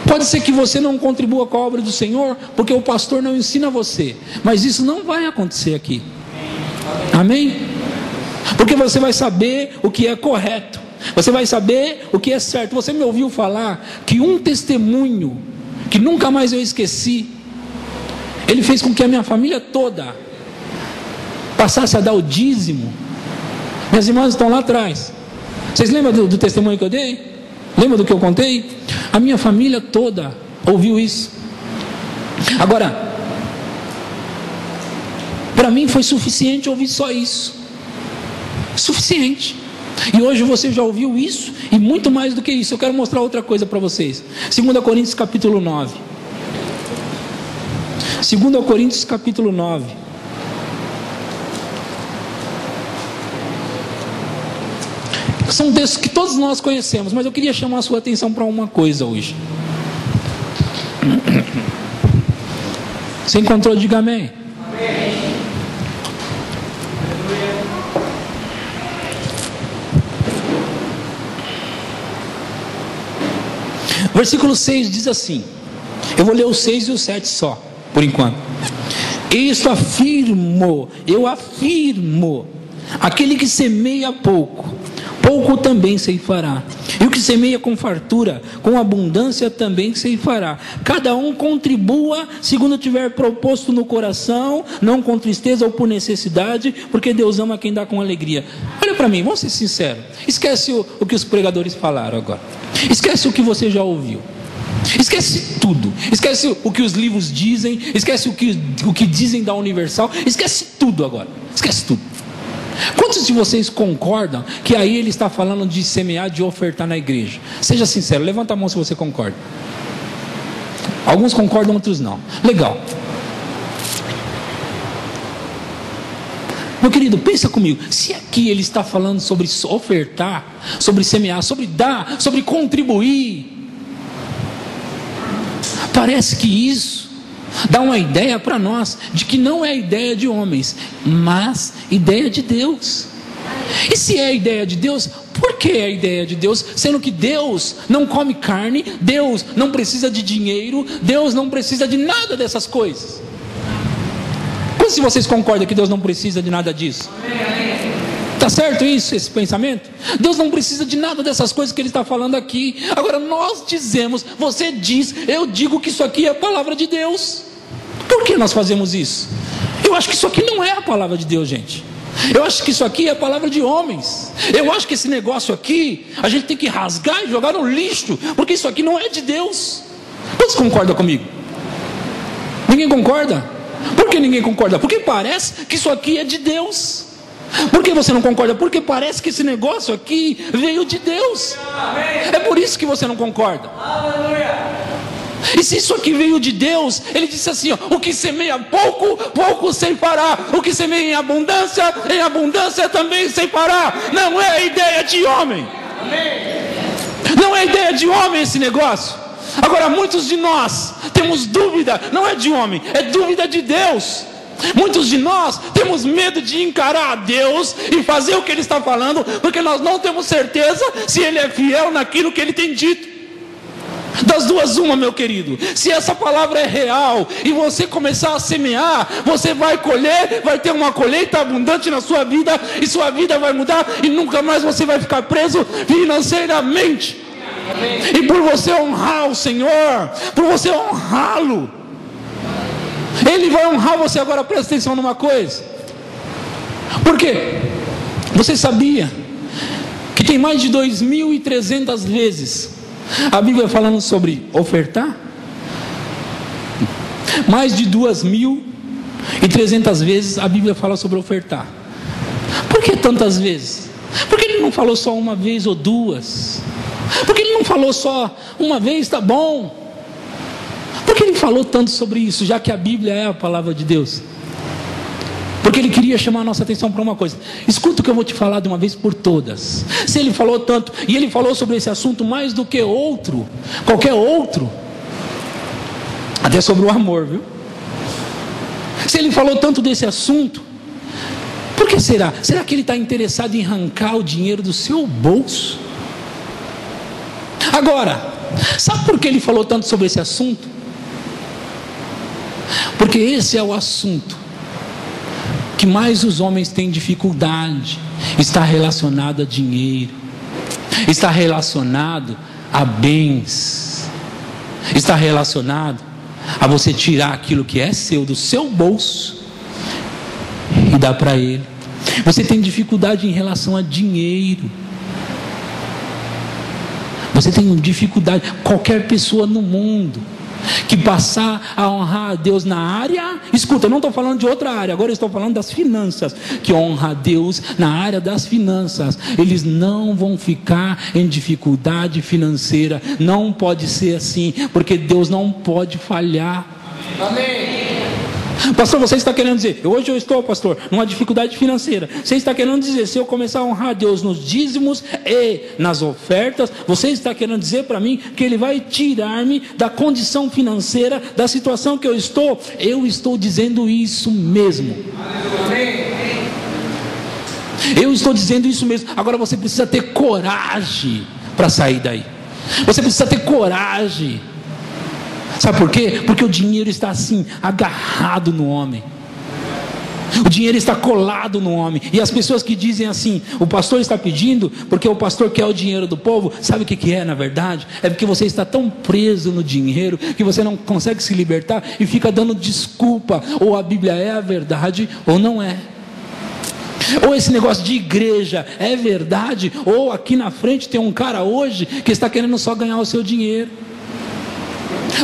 pode ser que você não contribua com a obra do Senhor, porque o pastor não ensina você, mas isso não vai acontecer aqui. Amém? Porque você vai saber o que é correto, você vai saber o que é certo. Você me ouviu falar que um testemunho, que nunca mais eu esqueci, ele fez com que a minha família toda passasse a dar o dízimo. Minhas irmãs estão lá atrás. Vocês lembram do testemunho que eu dei? Lembra do que eu contei? A minha família toda ouviu isso. Agora, para mim foi suficiente ouvir só isso. Suficiente. E hoje você já ouviu isso e muito mais do que isso. Eu quero mostrar outra coisa para vocês. 2 Coríntios capítulo 9. 2 Coríntios capítulo 9. São textos que todos nós conhecemos, mas eu queria chamar a sua atenção para uma coisa hoje. Você encontrou? Diga amém. Amém. Versículo 6 diz assim. Eu vou ler o 6 e o 7 só, por enquanto. Isto afirmo, eu afirmo, aquele que semeia pouco, pouco também ceifará. E o que semeia com fartura, com abundância também ceifará. Cada um contribua segundo tiver proposto no coração, não com tristeza ou por necessidade, porque Deus ama quem dá com alegria. Olha para mim, vamos ser sinceros. Esquece o que os pregadores falaram agora. Esquece o que você já ouviu. Esquece tudo. Esquece o que os livros dizem. Esquece o que dizem da Universal. Esquece tudo agora. Esquece tudo. Quantos de vocês concordam que aí ele está falando de semear, de ofertar na igreja? Seja sincero, levanta a mão se você concorda. Alguns concordam, outros não. Legal. Meu querido, pensa comigo. Se aqui ele está falando sobre ofertar, sobre semear, sobre dar, sobre contribuir, parece que isso dá uma ideia para nós de que não é ideia de homens, mas ideia de Deus. E se é ideia de Deus, por que é ideia de Deus? Sendo que Deus não come carne, Deus não precisa de dinheiro, Deus não precisa de nada dessas coisas. Quantos de vocês concordam que Deus não precisa de nada disso? Está certo isso, esse pensamento? Deus não precisa de nada dessas coisas que ele está falando aqui. Agora nós dizemos, você diz, eu digo que isso aqui é a palavra de Deus. Por que nós fazemos isso? Eu acho que isso aqui não é a palavra de Deus, gente. Eu acho que isso aqui é a palavra de homens. Eu acho que esse negócio aqui a gente tem que rasgar e jogar no lixo, porque isso aqui não é de Deus. Quantos concordam comigo? Ninguém concorda? Por que ninguém concorda? Porque parece que isso aqui é de Deus. Por que você não concorda? Porque parece que esse negócio aqui veio de Deus. É por isso que você não concorda. E se isso aqui veio de Deus, ele disse assim, ó, o que semeia pouco, pouco ceifará. O que semeia em abundância também ceifará. Não é ideia de homem. Não é ideia de homem esse negócio. Agora muitos de nós temos dúvida, não é de homem, é dúvida de Deus. Muitos de nós temos medo de encarar a Deus e fazer o que Ele está falando, porque nós não temos certeza se Ele é fiel naquilo que Ele tem dito. Das duas uma, meu querido. Se essa palavra é real e você começar a semear, você vai colher, vai ter uma colheita abundante na sua vida, e sua vida vai mudar, e nunca mais você vai ficar preso financeiramente. E por você honrar o Senhor, por você honrá-lo, Ele vai honrar você. Agora presta atenção numa coisa. Por quê? Você sabia que tem mais de 2.300 vezes a Bíblia falando sobre ofertar? Mais de 2.300 vezes a Bíblia fala sobre ofertar. Por que tantas vezes? Por que Ele não falou só uma vez ou duas? Por que Ele não falou só uma vez, tá bom? Por que Ele falou tanto sobre isso, já que a Bíblia é a palavra de Deus? Porque Ele queria chamar a nossa atenção para uma coisa. Escuta o que eu vou te falar de uma vez por todas. Se Ele falou tanto, e Ele falou sobre esse assunto mais do que outro, qualquer outro, até sobre o amor, viu? Se Ele falou tanto desse assunto, por que será? Será que Ele está interessado em arrancar o dinheiro do seu bolso? Agora, sabe por que Ele falou tanto sobre esse assunto? Porque esse é o assunto que mais os homens têm dificuldade. Está relacionado a dinheiro, está relacionado a bens, está relacionado a você tirar aquilo que é seu do seu bolso e dar para Ele. Você tem dificuldade em relação a dinheiro. Você tem dificuldade, qualquer pessoa no mundo que passar a honrar a Deus na área, escuta, eu não estou falando de outra área, agora eu estou falando das finanças, que honra a Deus na área das finanças, eles não vão ficar em dificuldade financeira. Não pode ser assim, porque Deus não pode falhar. Amém. Pastor, você está querendo dizer, hoje eu estou, pastor, numa dificuldade financeira. Você está querendo dizer, se eu começar a honrar a Deus nos dízimos e nas ofertas, você está querendo dizer para mim que Ele vai tirar-me da condição financeira, da situação que eu estou? Eu estou dizendo isso mesmo. Eu estou dizendo isso mesmo. Agora você precisa ter coragem para sair daí. Você precisa ter coragem. Sabe por quê? Porque o dinheiro está assim, agarrado no homem. O dinheiro está colado no homem. E as pessoas que dizem assim, o pastor está pedindo porque o pastor quer o dinheiro do povo. Sabe o que é na verdade? É porque você está tão preso no dinheiro que você não consegue se libertar e fica dando desculpa. Ou a Bíblia é a verdade ou não é. Ou esse negócio de igreja é verdade, ou aqui na frente tem um cara hoje que está querendo só ganhar o seu dinheiro.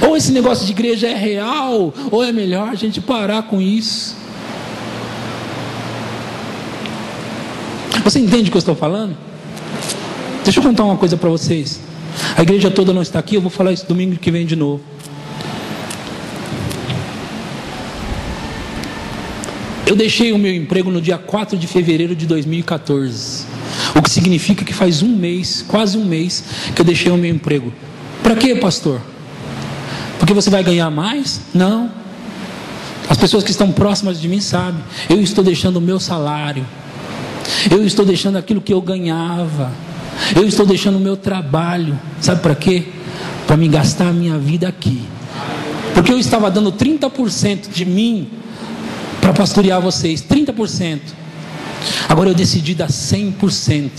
Ou esse negócio de igreja é real, ou é melhor a gente parar com isso. Você entende o que eu estou falando? Deixa eu contar uma coisa para vocês. A igreja toda não está aqui, eu vou falar isso domingo que vem de novo. Eu deixei o meu emprego no dia 4 de fevereiro de 2014. O que significa que faz um mês, quase um mês, que eu deixei o meu emprego. Para quê, pastor? Porque você vai ganhar mais? Não. As pessoas que estão próximas de mim sabem. Eu estou deixando o meu salário. Eu estou deixando aquilo que eu ganhava. Eu estou deixando o meu trabalho. Sabe para quê? Para me gastar a minha vida aqui. Porque eu estava dando 30% de mim para pastorear vocês. 30%. Agora eu decidi dar 100%.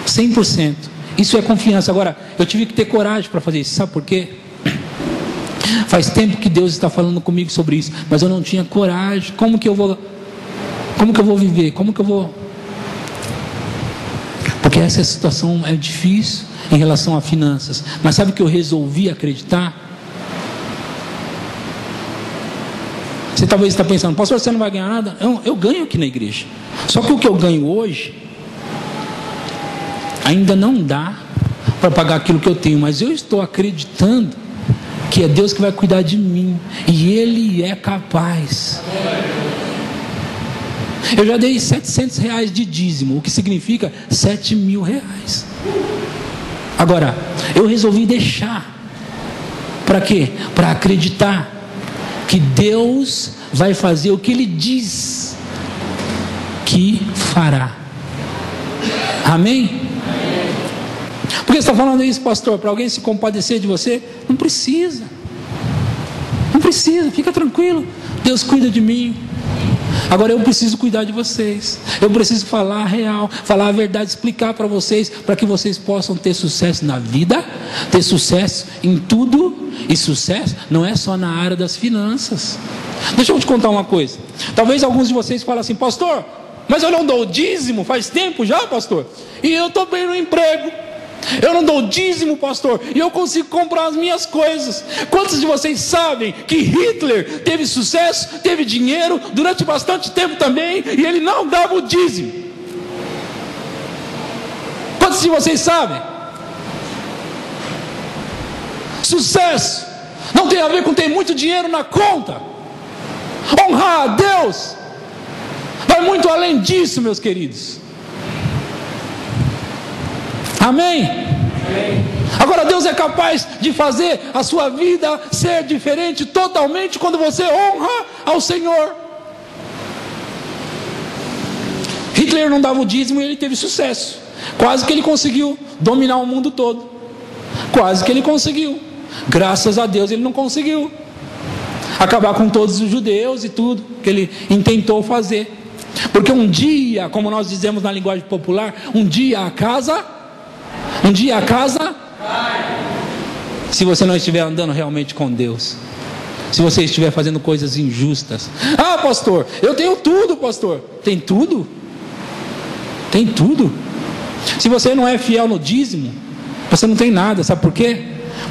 100%. Isso é confiança. Agora, eu tive que ter coragem para fazer isso. Sabe por quê? Faz tempo que Deus está falando comigo sobre isso, mas eu não tinha coragem. Como que eu vou viver? Como que eu vou? Porque essa situação é difícil em relação a finanças. Mas sabe que eu resolvi acreditar? Você talvez está pensando, pastor, você não vai ganhar nada? Eu ganho aqui na igreja. Só que o que eu ganho hoje ainda não dá para pagar aquilo que eu tenho, mas eu estou acreditando que é Deus que vai cuidar de mim, e Ele é capaz. Eu já dei R$700 de dízimo, o que significa R$7.000. Agora, eu resolvi deixar. Para quê? Para acreditar que Deus vai fazer o que Ele diz que fará. Amém? Por que você está falando isso, pastor? Para alguém se compadecer de você? Não precisa. Não precisa, fica tranquilo. Deus cuida de mim. Agora eu preciso cuidar de vocês. Eu preciso falar a real, falar a verdade, explicar para vocês, para que vocês possam ter sucesso na vida, ter sucesso em tudo. E sucesso não é só na área das finanças. Deixa eu te contar uma coisa. Talvez alguns de vocês falem assim, pastor, mas eu não dou dízimo faz tempo já, pastor, e eu estou bem no emprego. Eu não dou dízimo, pastor, e eu consigo comprar as minhas coisas. Quantos de vocês sabem que Hitler teve sucesso, teve dinheiro durante bastante tempo também, e ele não dava o dízimo? Quantos de vocês sabem? Sucesso não tem a ver com ter muito dinheiro na conta. Honrar a Deus vai muito além disso, meus queridos. Amém? Agora Deus é capaz de fazer a sua vida ser diferente totalmente quando você honra ao Senhor. Hitler não dava o dízimo e ele teve sucesso. Quase que ele conseguiu dominar o mundo todo. Quase que ele conseguiu. Graças a Deus ele não conseguiu acabar com todos os judeus e tudo que ele intentou fazer. Porque um dia, como nós dizemos na linguagem popular, um dia a casa, se você não estiver andando realmente com Deus, se você estiver fazendo coisas injustas. Ah, pastor, eu tenho tudo, pastor. Tem tudo? Tem tudo. Se você não é fiel no dízimo, você não tem nada. Sabe por quê?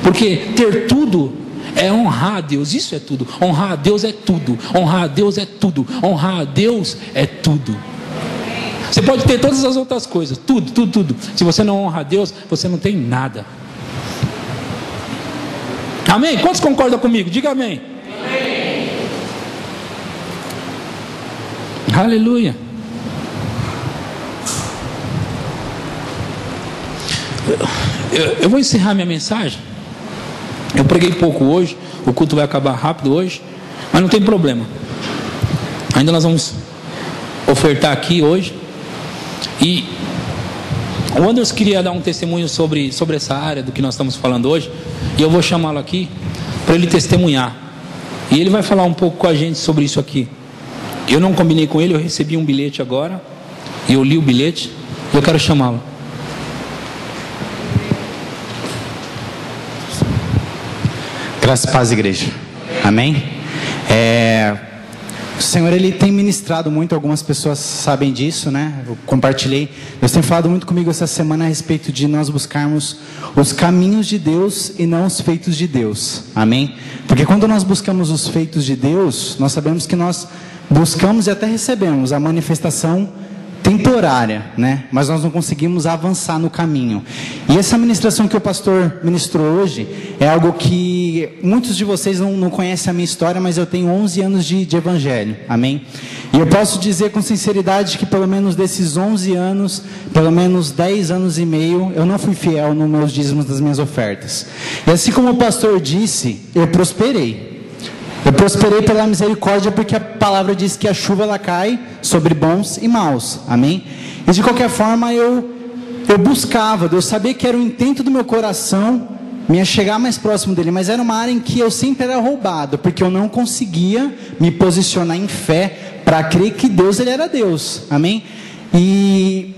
Porque ter tudo é honrar a Deus. Isso é tudo. Honrar a Deus é tudo. Honrar a Deus é tudo. Honrar a Deus é tudo. Você pode ter todas as outras coisas, tudo. Se você não honra a Deus, você não tem nada. Amém? Quantos concordam comigo? Diga amém. Amém. Aleluia. Eu vou encerrar minha mensagem. Eu preguei pouco hoje, o culto vai acabar rápido hoje, mas não tem problema. Ainda nós vamos ofertar aqui hoje. E o Anderson queria dar um testemunho sobre essa área do que nós estamos falando hoje, e eu vou chamá-lo aqui para ele testemunhar. E ele vai falar um pouco com a gente sobre isso aqui. Eu não combinei com ele, eu recebi um bilhete agora, e eu li o bilhete, e eu quero chamá-lo. Graças e paz, igreja. Amém? O Senhor, Ele tem ministrado muito, algumas pessoas sabem disso, né? Eu compartilhei. Deus tem falado muito comigo essa semana a respeito de nós buscarmos os caminhos de Deus e não os feitos de Deus. Amém? Porque quando nós buscamos os feitos de Deus, nós sabemos que nós buscamos e até recebemos a manifestação temporária, né? Mas nós não conseguimos avançar no caminho. E essa ministração que o pastor ministrou hoje é algo que muitos de vocês não conhecem a minha história, mas eu tenho 11 anos de evangelho, amém? E eu posso dizer com sinceridade que pelo menos desses 11 anos, pelo menos 10 anos e meio, eu não fui fiel nos meus dízimos, das minhas ofertas. E assim como o pastor disse, eu prosperei. Eu prosperei pela misericórdia, porque a palavra diz que a chuva ela cai sobre bons e maus, amém? E de qualquer forma eu buscava, eu sabia que era o intento do meu coração me chegar mais próximo dele, mas era uma área em que eu sempre era roubado, porque eu não conseguia me posicionar em fé para crer que Deus ele era Deus, amém? E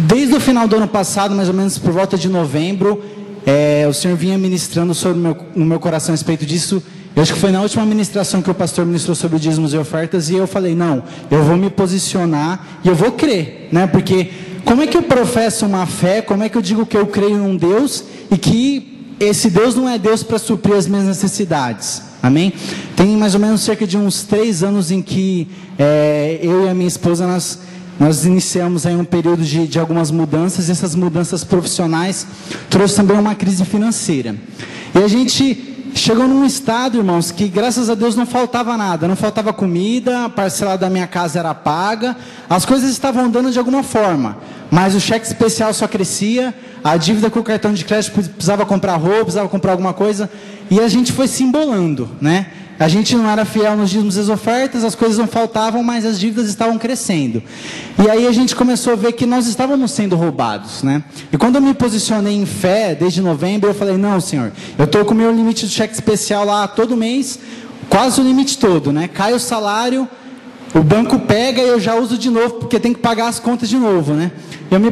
desde o final do ano passado, mais ou menos por volta de novembro, o Senhor vinha ministrando no meu coração a respeito disso. Eu acho que foi na última ministração que o pastor ministrou sobre dízimos e ofertas, e eu falei, não, eu vou me posicionar e eu vou crer, né? Porque como é que eu professo uma fé, como é que eu digo que eu creio em um Deus e que esse Deus não é Deus para suprir as minhas necessidades, amém? Tem mais ou menos cerca de uns 3 anos em que eu e a minha esposa, nós iniciamos aí um período de algumas mudanças, e essas mudanças profissionais trouxe também uma crise financeira, e a gente chegou num estado, irmãos, que graças a Deus não faltava nada, não faltava comida, a parcela da minha casa era paga, as coisas estavam andando de alguma forma, mas o cheque especial só crescia, a dívida com o cartão de crédito precisava comprar roupa, precisava comprar alguma coisa, e a gente foi se embolando, né? A gente não era fiel nos dízimos e as ofertas, as coisas não faltavam, mas as dívidas estavam crescendo. E aí a gente começou a ver que nós estávamos sendo roubados, né? E quando eu me posicionei em fé, desde novembro, eu falei, não, Senhor, eu estou com o meu limite de cheque especial lá todo mês, quase o limite todo, né? Cai o salário, o banco pega e eu já uso de novo, porque tem que pagar as contas de novo, né? Eu me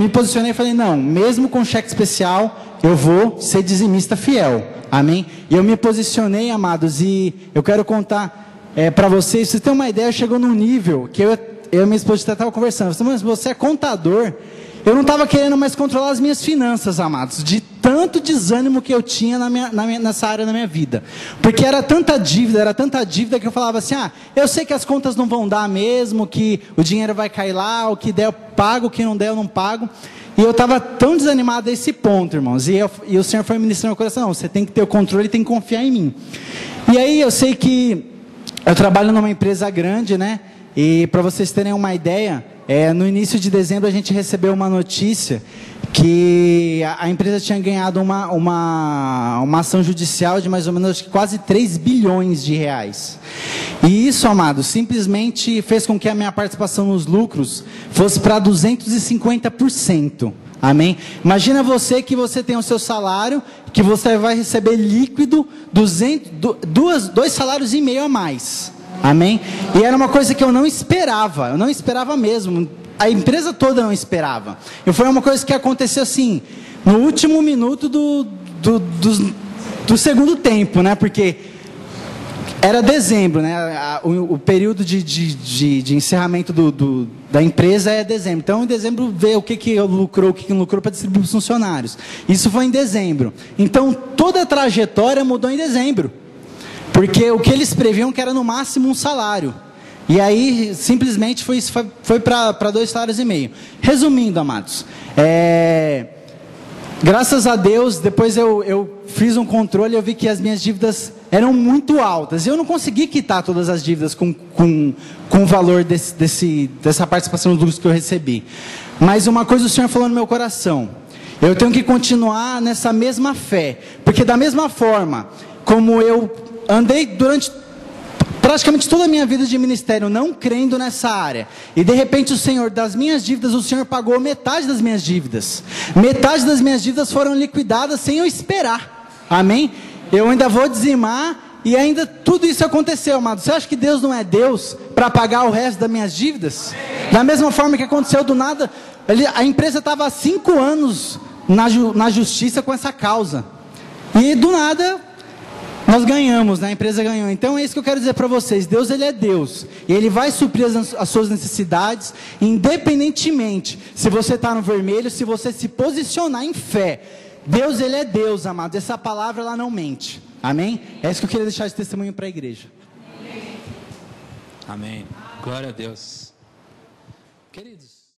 posicionei e falei, não, mesmo com cheque especial, eu vou ser dizimista fiel. Amém? E eu me posicionei, amados, e eu quero contar para vocês, vocês têm uma ideia, chegou num nível que eu e minha esposa estavam conversando, mas você é contador, eu não estava querendo mais controlar as minhas finanças, amados, de tanto desânimo que eu tinha nessa área da minha vida, porque era tanta dívida que eu falava assim, eu sei que as contas não vão dar mesmo, que o dinheiro vai cair lá, o que der eu pago, o que não der eu não pago. E eu estava tão desanimado a esse ponto, irmãos. E o Senhor foi ministrando no meu coração, não, você tem que ter o controle, tem que confiar em mim. E aí eu sei que eu trabalho numa empresa grande, né? E para vocês terem uma ideia, no início de dezembro a gente recebeu uma notícia que a empresa tinha ganhado uma ação judicial de mais ou menos quase 3 bilhões de reais. E isso, amados, simplesmente fez com que a minha participação nos lucros fosse para 250%. Amém? Imagina você que você tem o seu salário, que você vai receber líquido 2 salários e meio a mais. Amém? E era uma coisa que eu não esperava mesmo. A empresa toda não esperava. E foi uma coisa que aconteceu assim, no último minuto do segundo tempo, né? Porque era dezembro, né? O período de encerramento da empresa é dezembro. Então, em dezembro, vê o que lucrou, o que não lucrou para distribuir para os funcionários. Isso foi em dezembro. Então, toda a trajetória mudou em dezembro. Porque o que eles previam que era no máximo um salário. E aí, simplesmente, foi para 2 salários e meio. Resumindo, amados, graças a Deus, depois eu fiz um controle e eu vi que as minhas dívidas eram muito altas. E eu não consegui quitar todas as dívidas com o valor dessa participação dos lucros que eu recebi. Mas uma coisa o Senhor falou no meu coração, eu tenho que continuar nessa mesma fé. Porque da mesma forma como eu andei durante praticamente toda a minha vida de ministério não crendo nessa área, e de repente o Senhor, das minhas dívidas, o Senhor pagou metade das minhas dívidas foram liquidadas sem eu esperar, amém? Eu ainda vou dizimar, e ainda tudo isso aconteceu, amado. Você acha que Deus não é Deus para pagar o resto das minhas dívidas? Da mesma forma que aconteceu do nada, a empresa estava há 5 anos na justiça com essa causa, e do nada Nós ganhamos, né? A empresa ganhou. Então é isso que eu quero dizer para vocês. Deus, Ele é Deus. E Ele vai suprir as suas necessidades, independentemente se você está no vermelho, se você se posicionar em fé. Deus, Ele é Deus, amados. Essa palavra, ela não mente. Amém? É isso que eu queria deixar de testemunho para a igreja. Amém. Glória a Deus. Queridos.